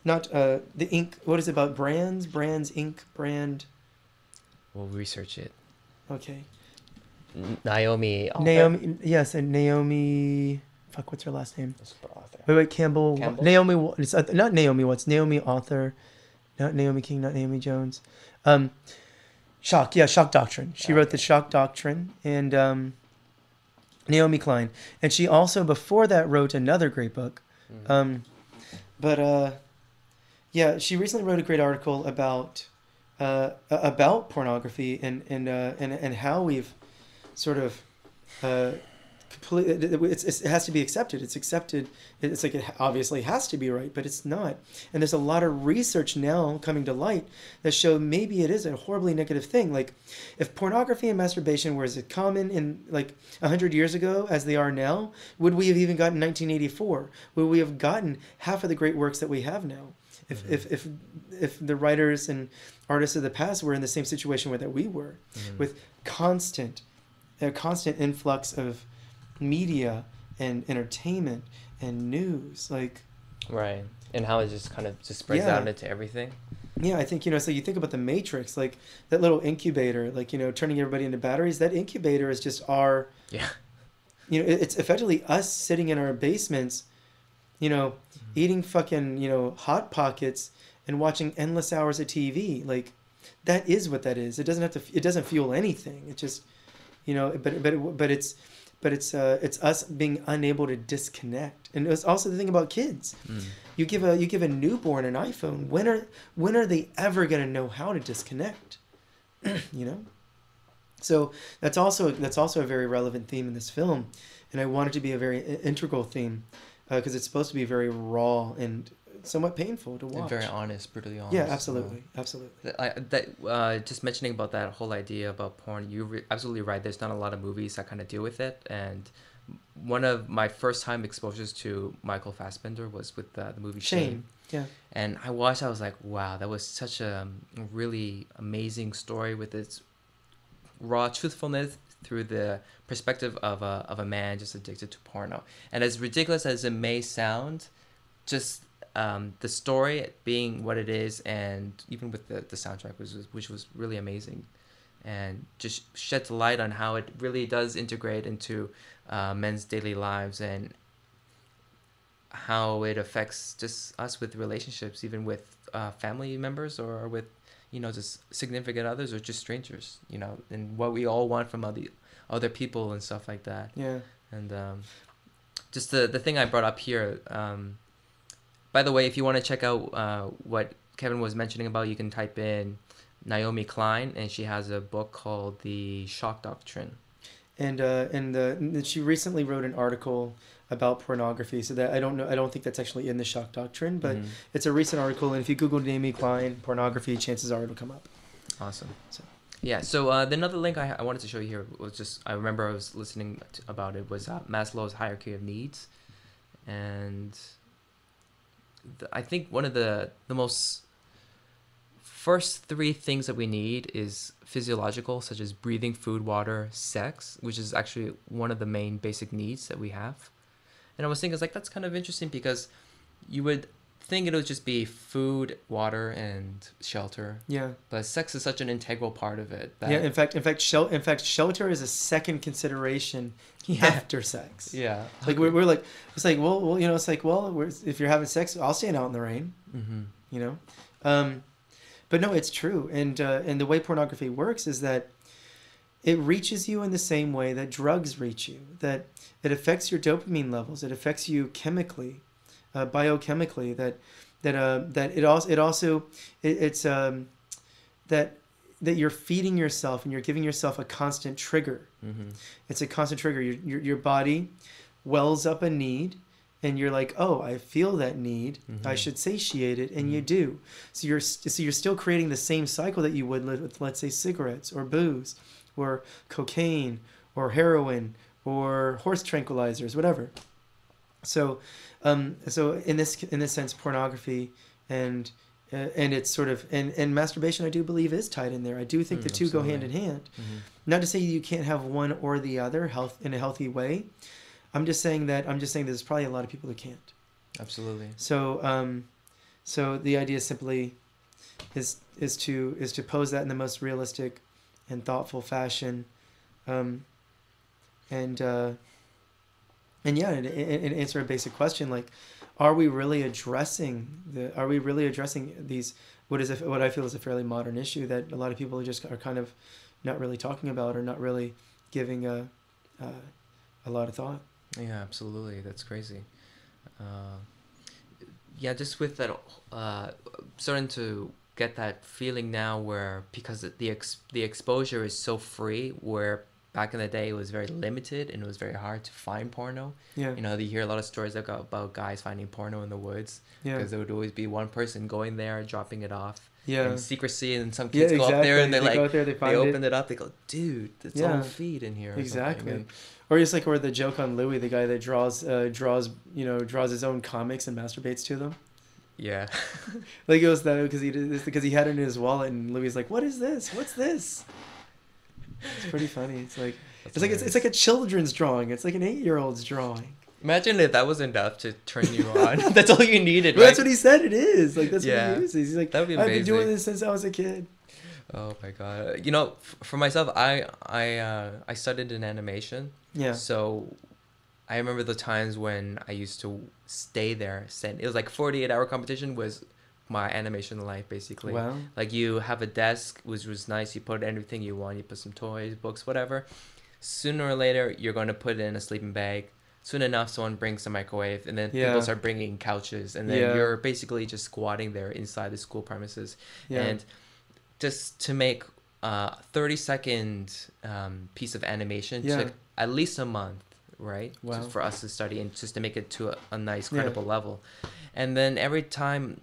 Not the ink. What is it about? Brands, ink, brand. We'll research it. Okay. Naomi. Yes, and Naomi. Fuck, what's her last name? Author. Wait, Campbell. Naomi. It's not Naomi Watts. Naomi author. Not Naomi King. Not Naomi Jones. Shock Doctrine. She wrote the Shock Doctrine, and Naomi Klein, and she also before that wrote another great book. She recently wrote a great article about pornography and how we've sort of completely. It has to be accepted. It's accepted. It's like it obviously has to be right, but it's not. And there's a lot of research now coming to light that show maybe it is a horribly negative thing. Like, if pornography and masturbation were as common in like 100 years ago as they are now, would we have even gotten 1984? Would we have gotten half of the great works that we have now? If the writers and artists of the past were in the same situation that we were, with constant influx of media and entertainment and news. Like, Right. And how it just kind of just spreads Yeah. out into everything. yeah, I think, so you think about the Matrix, like that little incubator, like, turning everybody into batteries. That incubator is just our, Yeah. it's effectively us sitting in our basements, eating fucking, Hot Pockets and watching endless hours of TV. Like, that is what that is. It doesn't fuel anything. It just, it's us being unable to disconnect. And it's also the thing about kids. Mm. You give a newborn an iPhone. When are they ever going to know how to disconnect? So that's also a very relevant theme in this film, and I want it to be a very integral theme, because it's supposed to be very raw and somewhat painful to watch. And very honest, brutally honest. Yeah, absolutely, absolutely. Just mentioning about that whole idea about porn, you're absolutely right. There's not a lot of movies that kind of deal with it, and one of my first time exposures to Michael Fassbender was with the movie Shame. Yeah. And I watched, I was like, wow, that was such a really amazing story with its raw truthfulness through the perspective of a man just addicted to porno. And as ridiculous as it may sound, just the story being what it is, and even with the soundtrack, which was really amazing, and just sheds light on how it really does integrate into men's daily lives, and how it affects just us with relationships, even with family members, or with just significant others, or just strangers, and what we all want from other people and stuff like that. Yeah. And just the thing I brought up here, by the way, if you want to check out what Kevin was mentioning about, you can type in Naomi Klein, and she has a book called The Shock Doctrine. And she recently wrote an article about pornography, so that I don't think that's actually in the Shock Doctrine, but it's a recent article, and if you Google Naomi Klein pornography, chances are it'll come up. Awesome. So the another link I wanted to show you here was just, I remember I was listening about it, was Maslow's hierarchy of needs, and I think one of the most first three things that we need is physiological, such as breathing, food, water, sex, which is actually one of the main basic needs that we have. And I was thinking, that's kind of interesting, because you would think it would just be food, water, and shelter. Yeah. But sex is such an integral part of it. Yeah. In fact, shelter is a second consideration after sex. Yeah. Like we're like, it's like, well, it's like, well, if you're having sex, I'll stand out in the rain. Mm-hmm. But no, it's true. And the way pornography works is that it reaches you in the same way that drugs reach you. That it affects your dopamine levels. It affects you chemically, biochemically. That you're feeding yourself and you're giving yourself a constant trigger. Mm-hmm. It's a constant trigger. Your body wells up a need, and you're like, oh, I feel that need. Mm-hmm. I should satiate it, and you do. So you're still creating the same cycle that you would with, let's say, cigarettes or booze, or cocaine, or heroin, or horse tranquilizers, whatever. So in this sense, pornography and it's sort of and masturbation, I do believe, is tied in there. I do think the two go hand in hand. Mm-hmm. Not to say you can't have one or the other in a healthy way. I'm just saying there's probably a lot of people who can't. Absolutely. So the idea simply is to pose that in the most realistic and thoughtful fashion, and answer a basic question, like, are we really addressing these what I feel is a fairly modern issue that a lot of people are kind of not really talking about, or not really giving a lot of thought. Yeah, absolutely. That's crazy. Just with that, starting to get that feeling now where, because the exposure is so free, where back in the day it was very limited and it was very hard to find porno. Yeah. You hear a lot of stories about guys finding porno in the woods. Yeah. Because there would always be one person going there, dropping it off. Yeah. In secrecy, and some kids go up there and they go out there, they open it up, they go, dude, it's all feed in here. Exactly. Or just like, or the joke on Louis, the guy that draws his own comics and masturbates to them. Yeah. Like, it was that because he had it in his wallet, and Louis is like, what is this? What's this? It's pretty funny. It's like it's like a children's drawing. It's like an 8-year-old's drawing. Imagine if that was enough to turn you on. That's all you needed, Well, right? that's what he said it is. Like, that's Yeah. what he uses. He's like, That would be I've been doing amazing. this since I was a kid. Oh my god. You know, for myself, I studied in animation. Yeah. So I remember the times when I used to stay there. It was like 48-hour competition was my animation life, basically. Wow. Like, you have a desk, which was nice. You put anything you want. You put some toys, books, whatever. Sooner or later, you're going to put it in a sleeping bag. Soon enough, someone brings a microwave, and then Yeah. people start bringing couches, and then Yeah. you're basically just squatting there inside the school premises. Yeah. And just to make a 30-second piece of animation Yeah. took at least a month, right? Wow. Just for us to study and just to make it to a nice, Yeah. credible level. And then every time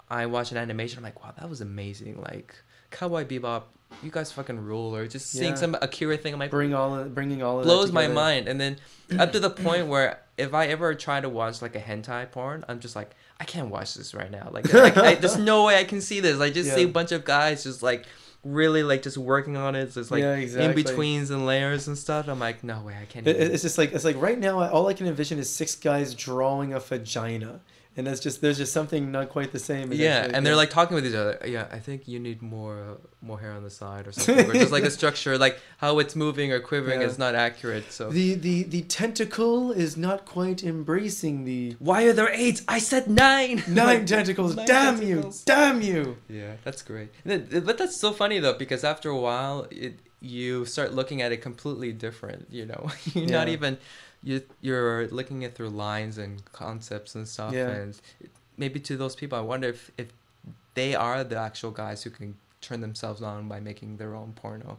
I watch an animation, I'm like, wow, that was amazing. Like, Cowboy Bebop, you guys fucking rule. Or just seeing Yeah. some Akira thing, I'm like, Bringing all of blows that my together. mind. And then up to the point where if I ever try to watch like a hentai porn, I'm just like, I can't watch this right now. Like, there's no way I can see this. I just see a Yeah. bunch of guys just like really like just working on it. So it's like Yeah, exactly. in betweens and layers and stuff. I'm like, no way, I can't. It's just like, it's like right now, all I can envision is 6 guys drawing a vagina. And there's just something not quite the same. as Yeah, actually- and they're like talking with each other. Yeah, I think you need more hair on the side or something. Or just like the structure, like how it's moving or quivering Yeah. is not accurate. So the tentacle is not quite embracing the why are there 8? I said 9. 9 tentacles. 9 Damn tentacles. you! Damn you! Yeah, that's great. But that's so funny though, because after a while, you start looking at it completely different. You know, you're not Yeah. even you're looking at through lines and concepts and stuff. Yeah. And maybe to those people, I wonder if they are the actual guys who can turn themselves on by making their own porno,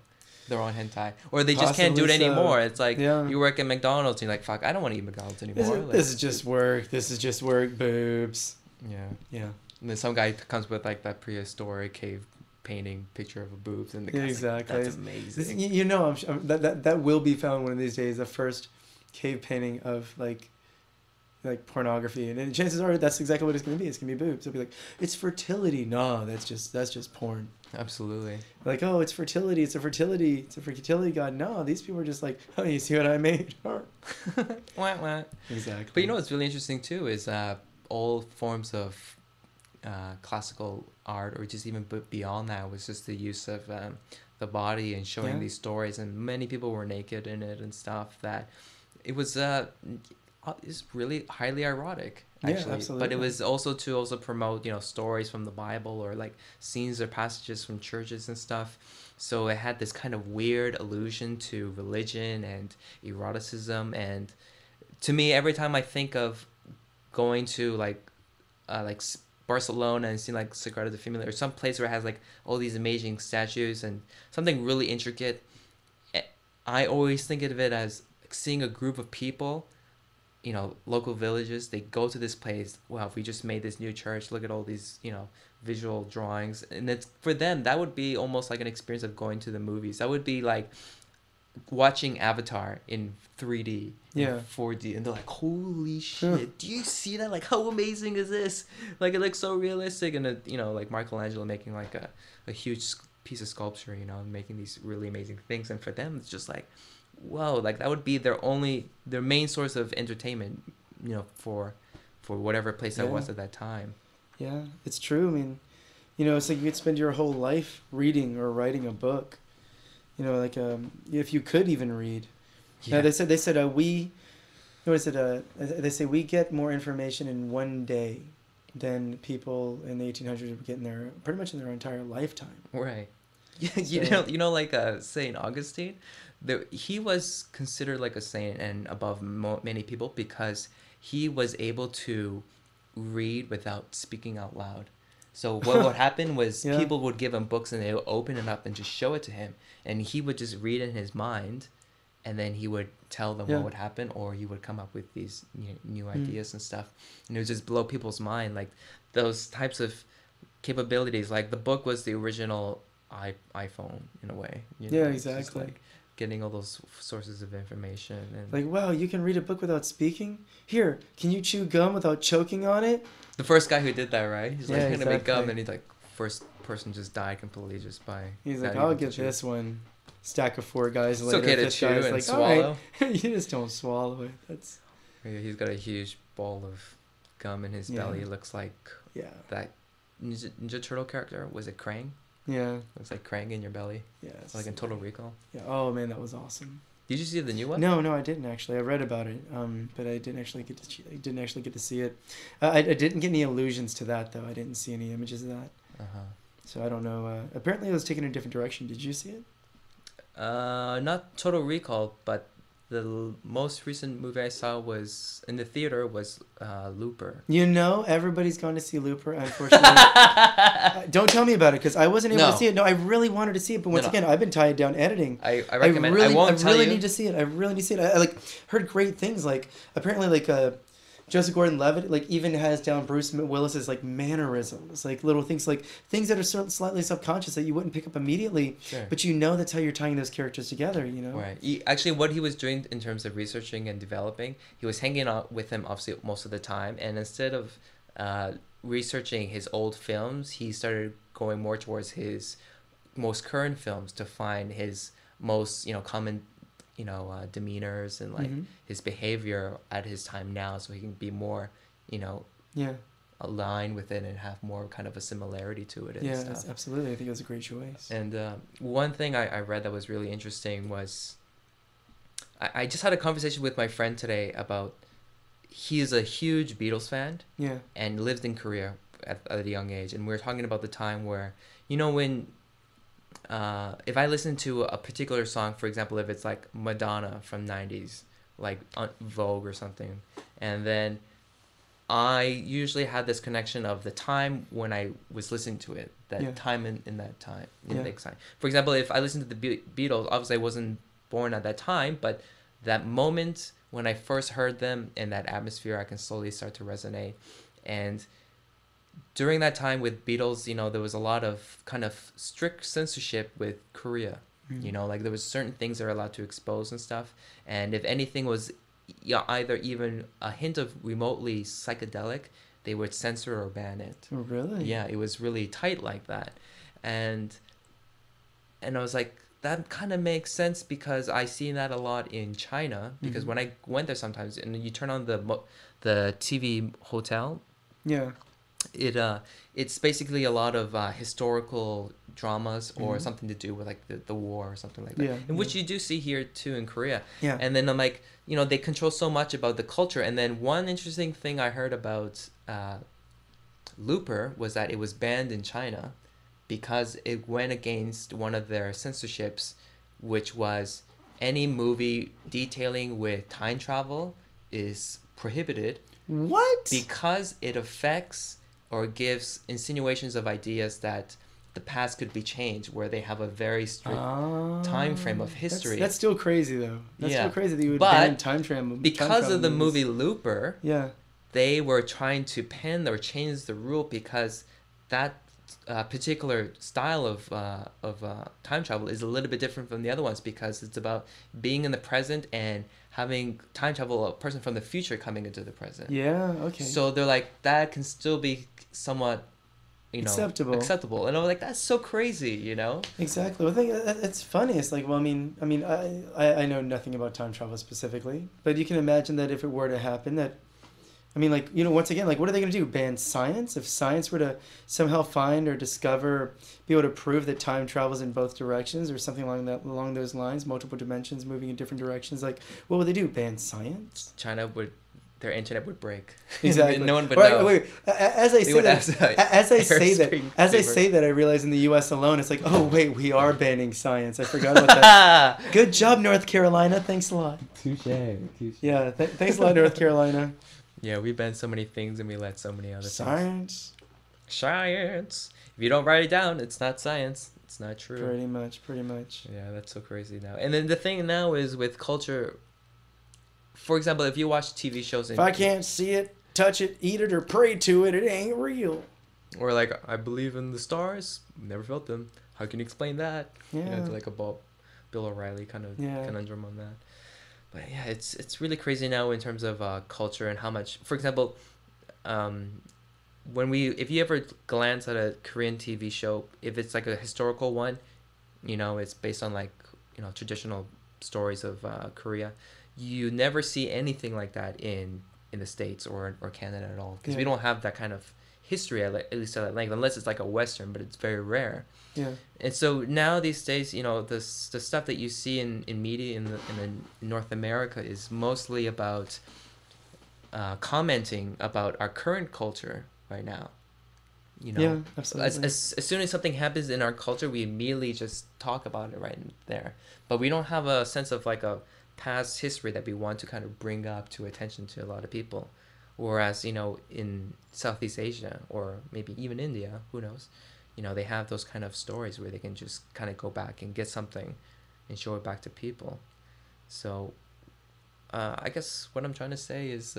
their own hentai, or they just can't do it Possibly so. anymore. It's like Yeah. you work at McDonald's and you're like, fuck, I don't want to eat McDonald's anymore. This is just work. This is just work, boobs. Yeah. Yeah. And then some guy comes with like that prehistoric cave painting picture of a boobs, and the Yeah, guy's exactly. like, that's This, amazing. you know, that will be found one of these days. The first cave painting of like pornography, and chances are that's exactly what it's gonna be. It's gonna be boobs. It'll be like, it's fertility. No, that's just porn. Absolutely. Like, oh, it's fertility. It's a fertility god. No, these people are just like, oh, you see what I made? Wah, wah. Exactly. But you know what's really interesting too is all forms of classical art, or just even beyond that, was just the use of the body and showing Yeah. these stories, and many people were naked in it and stuff. That it was it's really highly erotic, Yeah, actually. But absolutely. it was also to promote stories from the Bible, or like scenes or passages from churches and stuff. So it had this kind of weird allusion to religion and eroticism. And to me, every time I think of going to Barcelona and seeing like Sagrada Familia, or some place where it has like all these amazing statues and something really intricate, I always think of it as seeing a group of people, local villages. They go to this place. Wow, if we just made this new church, look at all these visual drawings. And it's, for them, that would be almost like an experience of going to the movies. That would be like watching Avatar in 3D, Yeah. in 4D, and they're like, holy shit, do you see that? Like, how amazing is this? Like, it looks so realistic. And like Michelangelo making like a huge piece of sculpture, making these really amazing things. And for them, it's just like, whoa, like that would be their main source of entertainment, for whatever place that Yeah. was at that time. Yeah, it's true. I mean, it's like you could spend your whole life reading or writing a book. Like if you could even read. Yeah. They said they say we get more information in one day than people in the 1800s would get pretty much in their entire lifetime. Right. Yeah, So- like Saint Augustine, he was considered like a saint and above many people because he was able to read without speaking out loud. So what would happen was Yeah. people would give him books and they would open it up and just show it to him, and he would just read in his mind, and then he would tell them Yeah. what would happen, or he would come up with these new ideas and stuff, and it would just blow people's mind. Like those types of capabilities, like the book was the original iPhone in a way. Yeah, It's just exactly. like getting all those sources of information and Like, wow, you can read a book without speaking? Here, can you chew gum without choking on it? the first guy who did that, right? He's like, Yeah, I'm gonna make gum, exactly. and he's like, first person just died completely just by. He's not like, I'll even get touching it. this one. Stack of 4 guys It's later. okay to fifth chew guy's and like, swallow. "All right." You just don't swallow it. Yeah, he's got a huge ball of gum in his Yeah. belly. It looks like Yeah. that Ninja Turtle character. Was it Krang? Yeah. Looks like Krang in your belly. Yeah. Like in Total Recall. Yeah. Oh man, that was awesome. Did you see the new one? No, I didn't actually. I read about it, but I didn't actually get to see it. I didn't get any allusions to that though. I didn't see any images of that. So I don't know. Apparently, it was taken in a different direction. Did you see it? Not Total Recall, but the most recent movie I saw was in the theater was Looper. You know, everybody's gone to see Looper. Unfortunately, don't tell me about it because I wasn't able to see it. No, I really wanted to see it, but once again, I've been tied down editing. I recommend. I really need to see it. I really need to see it. I like heard great things. Like apparently, like Joseph Gordon-Levitt like even has down Bruce Willis's like mannerisms, like little things, like things that are slightly subconscious that you wouldn't pick up immediately, but you know that's how you're tying those characters together, you know. Right. Actually, what he was doing in terms of researching and developing, he was hanging out with him obviously most of the time, and instead of researching his old films, he started going more towards his most current films to find his most common demeanors and like his behavior at his time now, so he can be more aligned with it and have more kind of a similarity to it and stuff. Absolutely. I think it was a great choice. And one thing I read that was really interesting was I just had a conversation with my friend today about he's a huge Beatles fan and lived in Korea at a young age, and we were talking about the time where when if I listen to a particular song, for example, if it's like Madonna from 90s, like Vogue or something, and then I usually had this connection of the time when I was listening to it, that time in that time. For example, if I listened to the Beatles, obviously I wasn't born at that time, but that moment when I first heard them in that atmosphere, I can slowly start to resonate. And during that time with Beatles, there was a lot of kind of strict censorship with Korea. Like there was certain things that are allowed to expose and stuff. And if anything was either even a hint of remotely psychedelic, they would censor or ban it. Oh, really? Yeah, it was really tight like that. And I was like, that kind of makes sense because I see that a lot in China. Because when I went there sometimes, and you turn on the TV hotel, it's basically a lot of historical dramas or something to do with like the war or something like that, which you do see here too in Korea. And then I'm like, they control so much about the culture. And then one interesting thing I heard about Looper was that it was banned in China because it went against one of their censorships, which was any movie detailing with time travel is prohibited. What? Because it affects or gives insinuations of ideas that the past could be changed, where they have a very strict time frame of history. That's still crazy, though. That's still crazy that you would ban time travel. Because of the movie Looper, they were trying to pin or change the rule because that particular style of time travel is a little bit different from the other ones, because it's about being in the present and having time travel, a person from the future coming into the present. Yeah, okay. So they're like, that can still be somewhat, acceptable. And I was like, that's so crazy, Exactly. Well, I think it's funny. It's like, well, I know nothing about time travel specifically, but you can imagine that if it were to happen, that, once again, like, what are they going to do? Ban science? If science were to somehow find or discover, be able to prove that time travels in both directions or something along those lines, multiple dimensions moving in different directions, like, what would they do? Ban science? Their internet would break. Exactly. No one would know. Wait. As I say that, I realize in the U.S. alone, it's like, oh wait, we are banning science. I forgot about that. Good job, North Carolina. Thanks a lot. Touche. Yeah. Thanks a lot, North Carolina. Yeah, we banned so many things and we let so many other things. Science. If you don't write it down, it's not science. It's not true. Pretty much. Yeah, that's so crazy now. And then the thing now is with culture. For example, if you watch TV shows... If I can't see it, touch it, eat it, or pray to it, it ain't real. Or like, I believe in the stars. Never felt them. How can you explain that? Yeah. Like a Bill O'Reilly kind of conundrum on that. But yeah, it's really crazy now in terms of culture and how much... For example, if you ever glance at a Korean TV show, if it's like a historical one, it's based on like, traditional stories of Korea... you never see anything like that in the States or Canada at all, because we don't have that kind of history at least at that length, unless it's like a Western, but it's very rare. Yeah. And so now these days, you know, the stuff that you see in media in North America is mostly about commenting about our current culture right now. You know, Yeah, absolutely. As soon as something happens in our culture, we immediately just talk about it right there. But we don't have a sense of like a past history that we want to kind of bring up to attention to a lot of people. Whereas, you know, in Southeast Asia or maybe even India, who knows, you know, they have those kind of stories where they can just kind of go back and get something and show it back to people. So I guess what I'm trying to say is,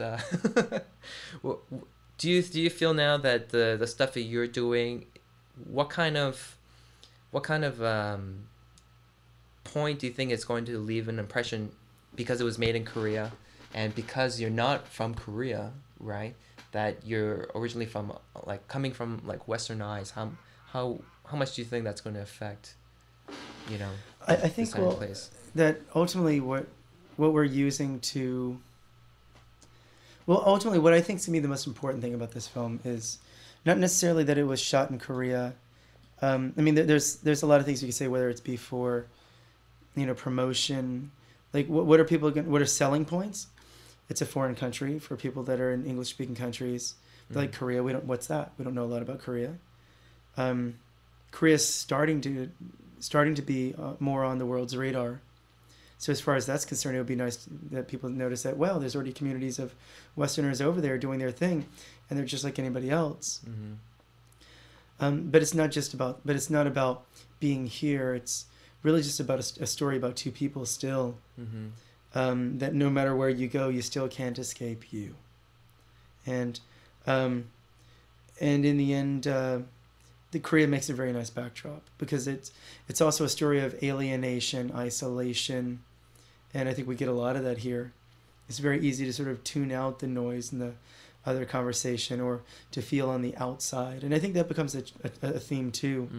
do you feel now that the stuff that you're doing, what kind of point do you think it's going to leave an impression, because it was made in Korea and because you're not from Korea, right? That you're originally from, like, coming from like Western eyes. How much do you think that's going to affect, you know? I think that ultimately what we're using to. Well, ultimately, what I think to me the most important thing about this film is not necessarily that it was shot in Korea. I mean, there's a lot of things you can say, whether it's before, you know, promotion, like what are people what are selling points? It's a foreign country for people that are in English speaking countries, like Korea. What's that? We don't know a lot about Korea. Korea's starting to be more on the world's radar. So as far as that's concerned, it would be nice that people notice that, well, there's already communities of Westerners over there doing their thing, and they're just like anybody else. But it's not about being here. It's really just about a story about two people still, that no matter where you go, you still can't escape you. And in the end, the Korea makes a very nice backdrop, because it's also a story of alienation, isolation. And I think we get a lot of that here. It's very easy to sort of tune out the noise and the other conversation, or to feel on the outside. And I think that becomes a theme too,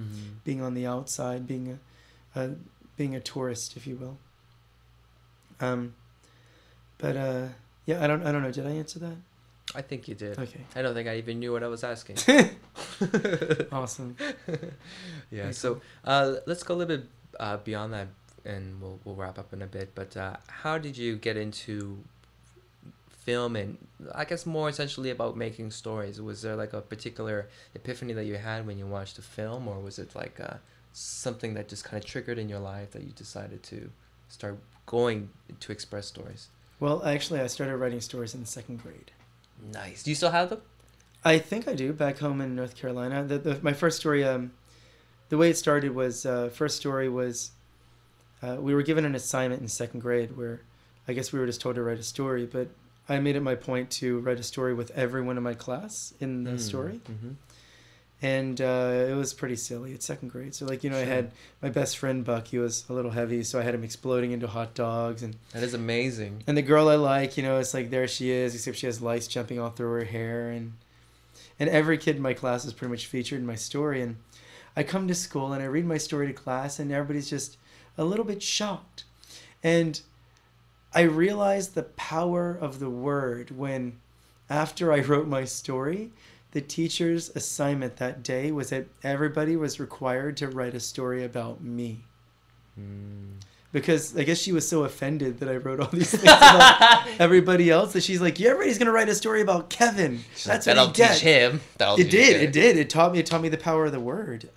being on the outside, being a tourist, if you will. Yeah, I don't know. Did I answer that? I think you did. Okay. I don't think I even knew what I was asking. Awesome. Yeah. Very So let's go a little bit beyond that, and we'll wrap up in a bit. But how did you get into film, and I guess more essentially about making stories? Was there like a particular epiphany that you had when you watched a film, or was it like something that just kind of triggered in your life that you decided to start going to express stories? Well, actually, I started writing stories in the second grade. Nice. Do you still have them? I think I do, back home in North Carolina. My first story, the way it started was, first story was, we were given an assignment in second grade where I guess we were just told to write a story, but I made it my point to write a story with everyone in my class in the story. And it was pretty silly. It's second grade. So, like, you know, I had my best friend, Buck. He was a little heavy, so I had him exploding into hot dogs. And that is amazing. And the girl I like, you know, it's like, there she is, except she has lice jumping all through her hair. And every kid in my class is pretty much featured in my story. And I come to school, and I read my story to class, and everybody's just a little bit shocked. And I realized the power of the word when, after I wrote my story, the teacher's assignment that day was that everybody was required to write a story about me. Because I guess she was so offended that I wrote all these things about everybody else that she's like, yeah, everybody's going to write a story about Kevin. That's what he gets. Teach him. It did. It taught me the power of the word.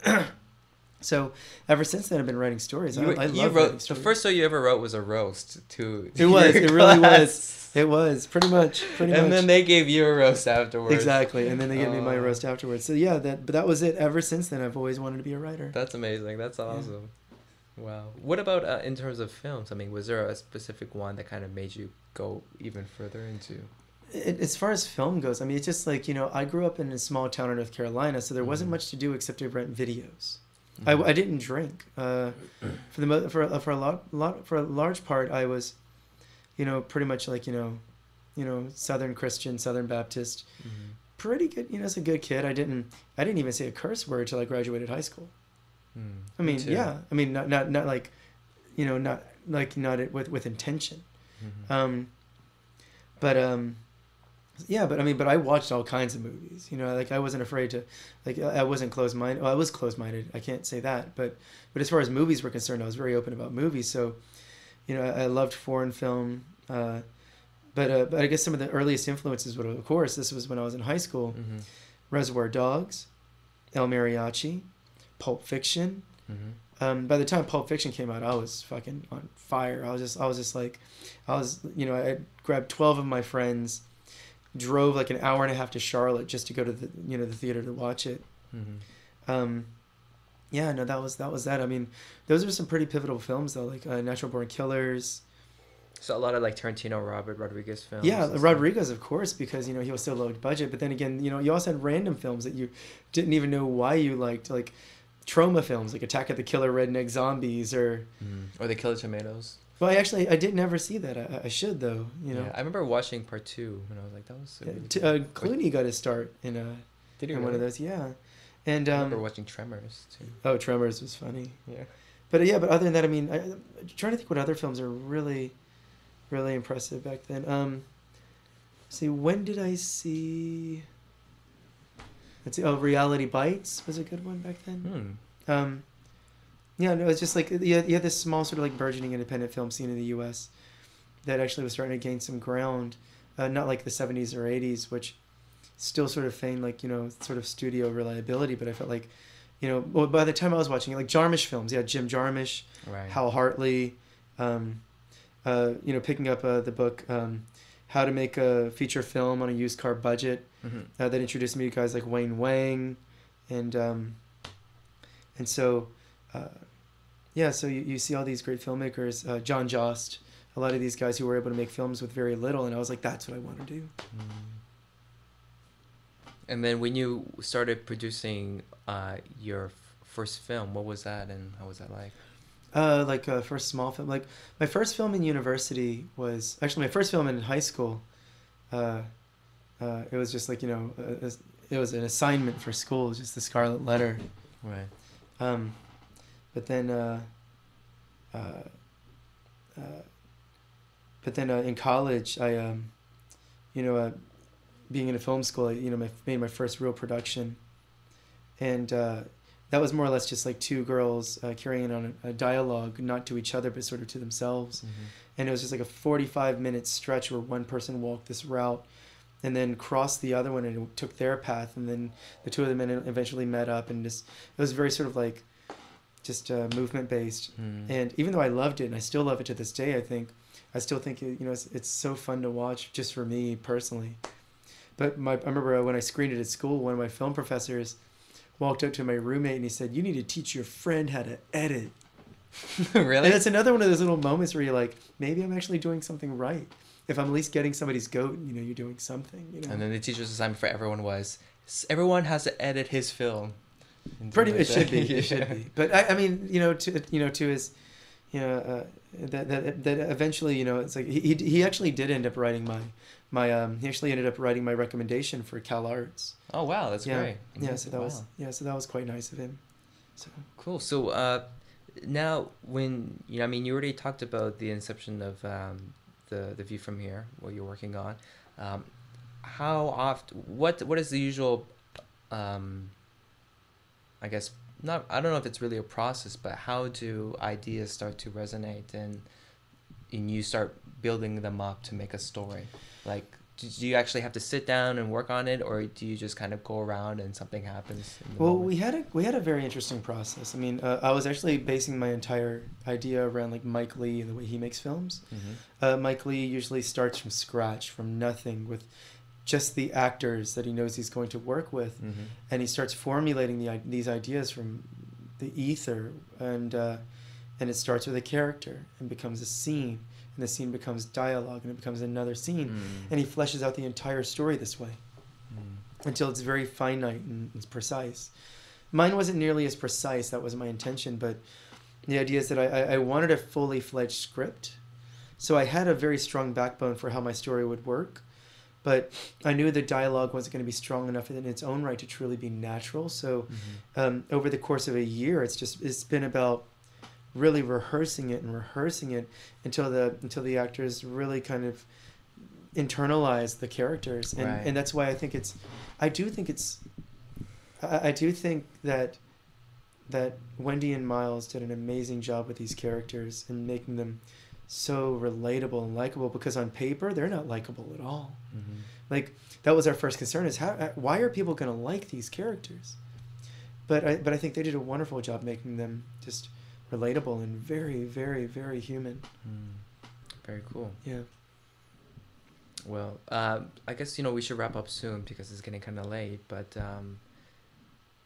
So ever since then, I've been writing stories. I love writing stories. The first story you ever wrote was a roast to It was. It really was. It was pretty much. And then they gave you a roast afterwards. Exactly, and then they gave me my roast afterwards. So yeah, that was it. Ever since then, I've always wanted to be a writer. That's amazing. That's awesome. Yeah. Wow. What about in terms of films? I mean, was there a specific one that kind of made you go even further into? As far as film goes, I mean, it's just like, you know, I grew up in a small town in North Carolina, so there wasn't much to do except to rent videos. I didn't drink. For a large part, I was, you know, pretty much like, you know, Southern Christian, Southern Baptist, pretty good. You know, as a good kid, I didn't even say a curse word till I graduated high school. I mean, yeah, I mean, not like, you know, not with intention. But yeah, but I mean, but I watched all kinds of movies. You know, like I wasn't afraid to, like I wasn't closed-minded. Well, I was closed-minded. I can't say that, but as far as movies were concerned, I was very open about movies. So, you know, I loved foreign film. But I guess some of the earliest influences would, of course, this was when I was in high school. Reservoir Dogs, El Mariachi, Pulp Fiction. By the time Pulp Fiction came out, I was fucking on fire. I was just like, you know, I grabbed 12 of my friends, drove like an hour and a half to Charlotte just to go to the, you know, the theater to watch it. Yeah, no, that was that. I mean, those are some pretty pivotal films though, like Natural Born Killers. So a lot of like Tarantino, Robert Rodriguez films. Yeah, Rodriguez, of course, because, you know, he was so low budget. But then again, you know, you also had random films that you didn't even know why you liked, like trauma films, like Attack of the Killer Redneck Zombies, or The Killer Tomatoes. Well, I did never see that. I should though. You know. Yeah, I remember watching part 2 and I was like, that was so really Clooney got his start in one of those. Yeah, and I remember watching Tremors too. Oh, Tremors was funny. Yeah. But but other than that, I mean, I'm trying to think what other films are really, really impressive back then. See, when did I see? Let's see. Oh, Reality Bites was a good one back then. Yeah, no, it's just like you had this small sort of like burgeoning independent film scene in the U.S. that actually was starting to gain some ground, not like the 70s or 80s, which still sort of feigned like, you know, sort of studio reliability. But I felt like, you know, well, by the time I was watching it, like Jarmusch films, yeah, Jim Jarmusch, right. Hal Hartley, you know, picking up the book How to Make a Feature Film on a Used Car Budget, that introduced me to guys like Wayne Wang, and so. Yeah, so you see all these great filmmakers, John Jost, a lot of these guys who were able to make films with very little, and I was like, that's what I want to do. And then when you started producing your first film, what was that and how was that like? Like first small film, like my first film in university was, actually my first film in high school, it was just like, you know, it was an assignment for school, just the Scarlet Letter. Right. But then in college, I, you know, being in a film school, I, you know, made my first real production, and that was more or less just like two girls carrying on a dialogue, not to each other, but sort of to themselves. And it was just like a 45-minute stretch where one person walked this route and then crossed the other one and took their path, and then the two of them eventually met up, and just, it was very sort of like, just movement based. And even though I loved it, and I still love it to this day, I still think you know, it's so fun to watch, just for me personally. But I remember when I screened it at school, one of my film professors walked up to my roommate and he said, "You need to teach your friend how to edit." Really? And it's another one of those little moments where you're like, maybe I'm actually doing something right. If I'm at least getting somebody's goat, you know, you're doing something. You know? And then the teacher's assignment for everyone was, everyone has to edit his film. Pretty, it should be. It should be. But I mean, you know, to his, you know, that eventually, you know, it's like he actually did end up writing he actually ended up writing my recommendation for Cal Arts. Oh wow, that's great. Yeah, so that was quite nice of him. So cool. So now when you know, I mean, you already talked about the inception of the View from Here, what you're working on. How often? What is the usual? I guess I don't know if it's really a process, but how do ideas start to resonate and you start building them up to make a story? Like, do you actually have to sit down and work on it, or do you just kind of go around and something happens? Well, we had a very interesting process. I mean, I was actually basing my entire idea around like Mike Leigh and the way he makes films. Mike Leigh usually starts from scratch, from nothing, with just the actors that he knows he's going to work with, and he starts formulating these ideas from the ether, and it starts with a character and becomes a scene, and the scene becomes dialogue, and it becomes another scene, and he fleshes out the entire story this way until it's very finite and it's precise. Mine wasn't nearly as precise, that wasn't my intention, but the idea is that I wanted a fully fledged script, so I had a very strong backbone for how my story would work. But I knew the dialogue wasn't going to be strong enough in its own right to truly be natural. So over the course of a year, it's been about really rehearsing it until the actors really kind of internalize the characters, and Right. and that's why I do think that Wendy and Miles did an amazing job with these characters and making them so relatable and likable, because on paper they're not likable at all. Mm-hmm. Like, that was our first concern, is why are people going to like these characters? But I think they did a wonderful job making them just relatable and very, very, very human. Very cool. Yeah. Well, I guess, we should wrap up soon because it's getting kind of late. But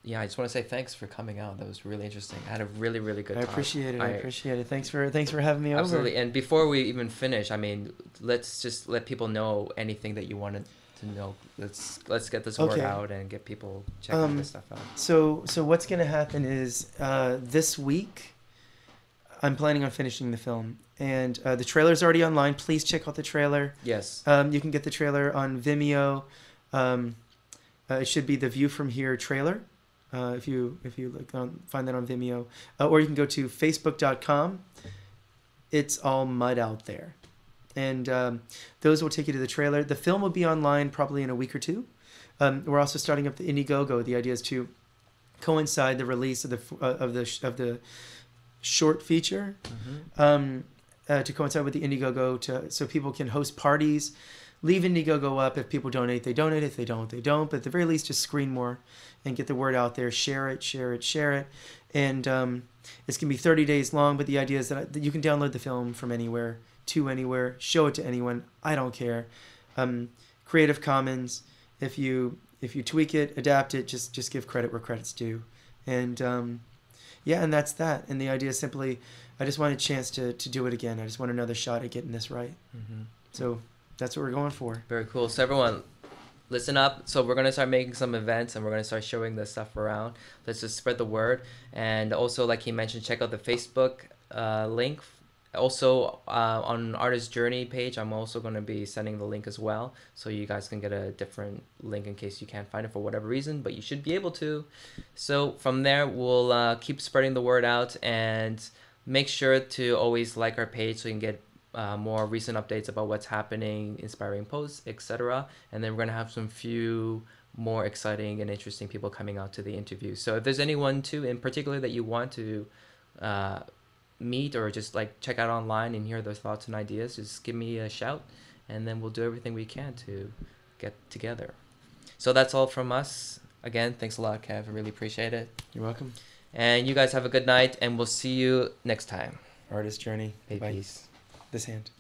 yeah, I just want to say thanks for coming out. That was really interesting. I had a really, really good I time. appreciate it. I appreciate it. Thanks for having me Absolutely. over. And before we even finish, I mean, let's just let people know anything that you wanted to know. Let's get this word Okay. out and get people checking this stuff out. So what's going to happen is this week I'm planning on finishing the film, and the trailer's already online. Please check out the trailer. Yes. You can get the trailer on Vimeo. It should be the View From Here trailer. If you find that on Vimeo, or you can go to facebook.com. It's all mud out there, and those will take you to the trailer. The film will be online probably in a week or two. We're also starting up the Indiegogo. The idea is to coincide the release of the short feature, to coincide with the Indiegogo, so people can host parties. Leave Indiegogo up. If people donate, they donate. If they don't, they don't. But at the very least, just screen more and get the word out there. Share it. And it's going to be 30 days long, but the idea is that you can download the film from anywhere to anywhere. Show it to anyone. I don't care. Creative Commons. If you tweak it, adapt it, just give credit where credit's due. And yeah, and that's that. And the idea is simply, I just want a chance to do it again. I just want another shot at getting this right. So that's what we're going for. Very cool. So everyone, listen up. So we're going to start making some events, and we're going to start showing this stuff around. Let's just spread the word. And also, like he mentioned, check out the Facebook link. Also, on Artist Journey page, I'm also going to be sending the link as well. So you guys can get a different link in case you can't find it for whatever reason, but you should be able to. So from there, we'll keep spreading the word out, and make sure to always like our page so you can get more recent updates about what's happening, inspiring posts, etc. And then we're gonna have some few more exciting and interesting people coming out to the interview. So if there's anyone too in particular that you want to meet or just like check out online and hear their thoughts and ideas, just give me a shout, and then we'll do everything we can to get together. So that's all from us. Again, thanks a lot, Kev. I really appreciate it. You're welcome. And you guys have a good night, and we'll see you next time. Artist Journey. Hey, Bye. peace. This hand.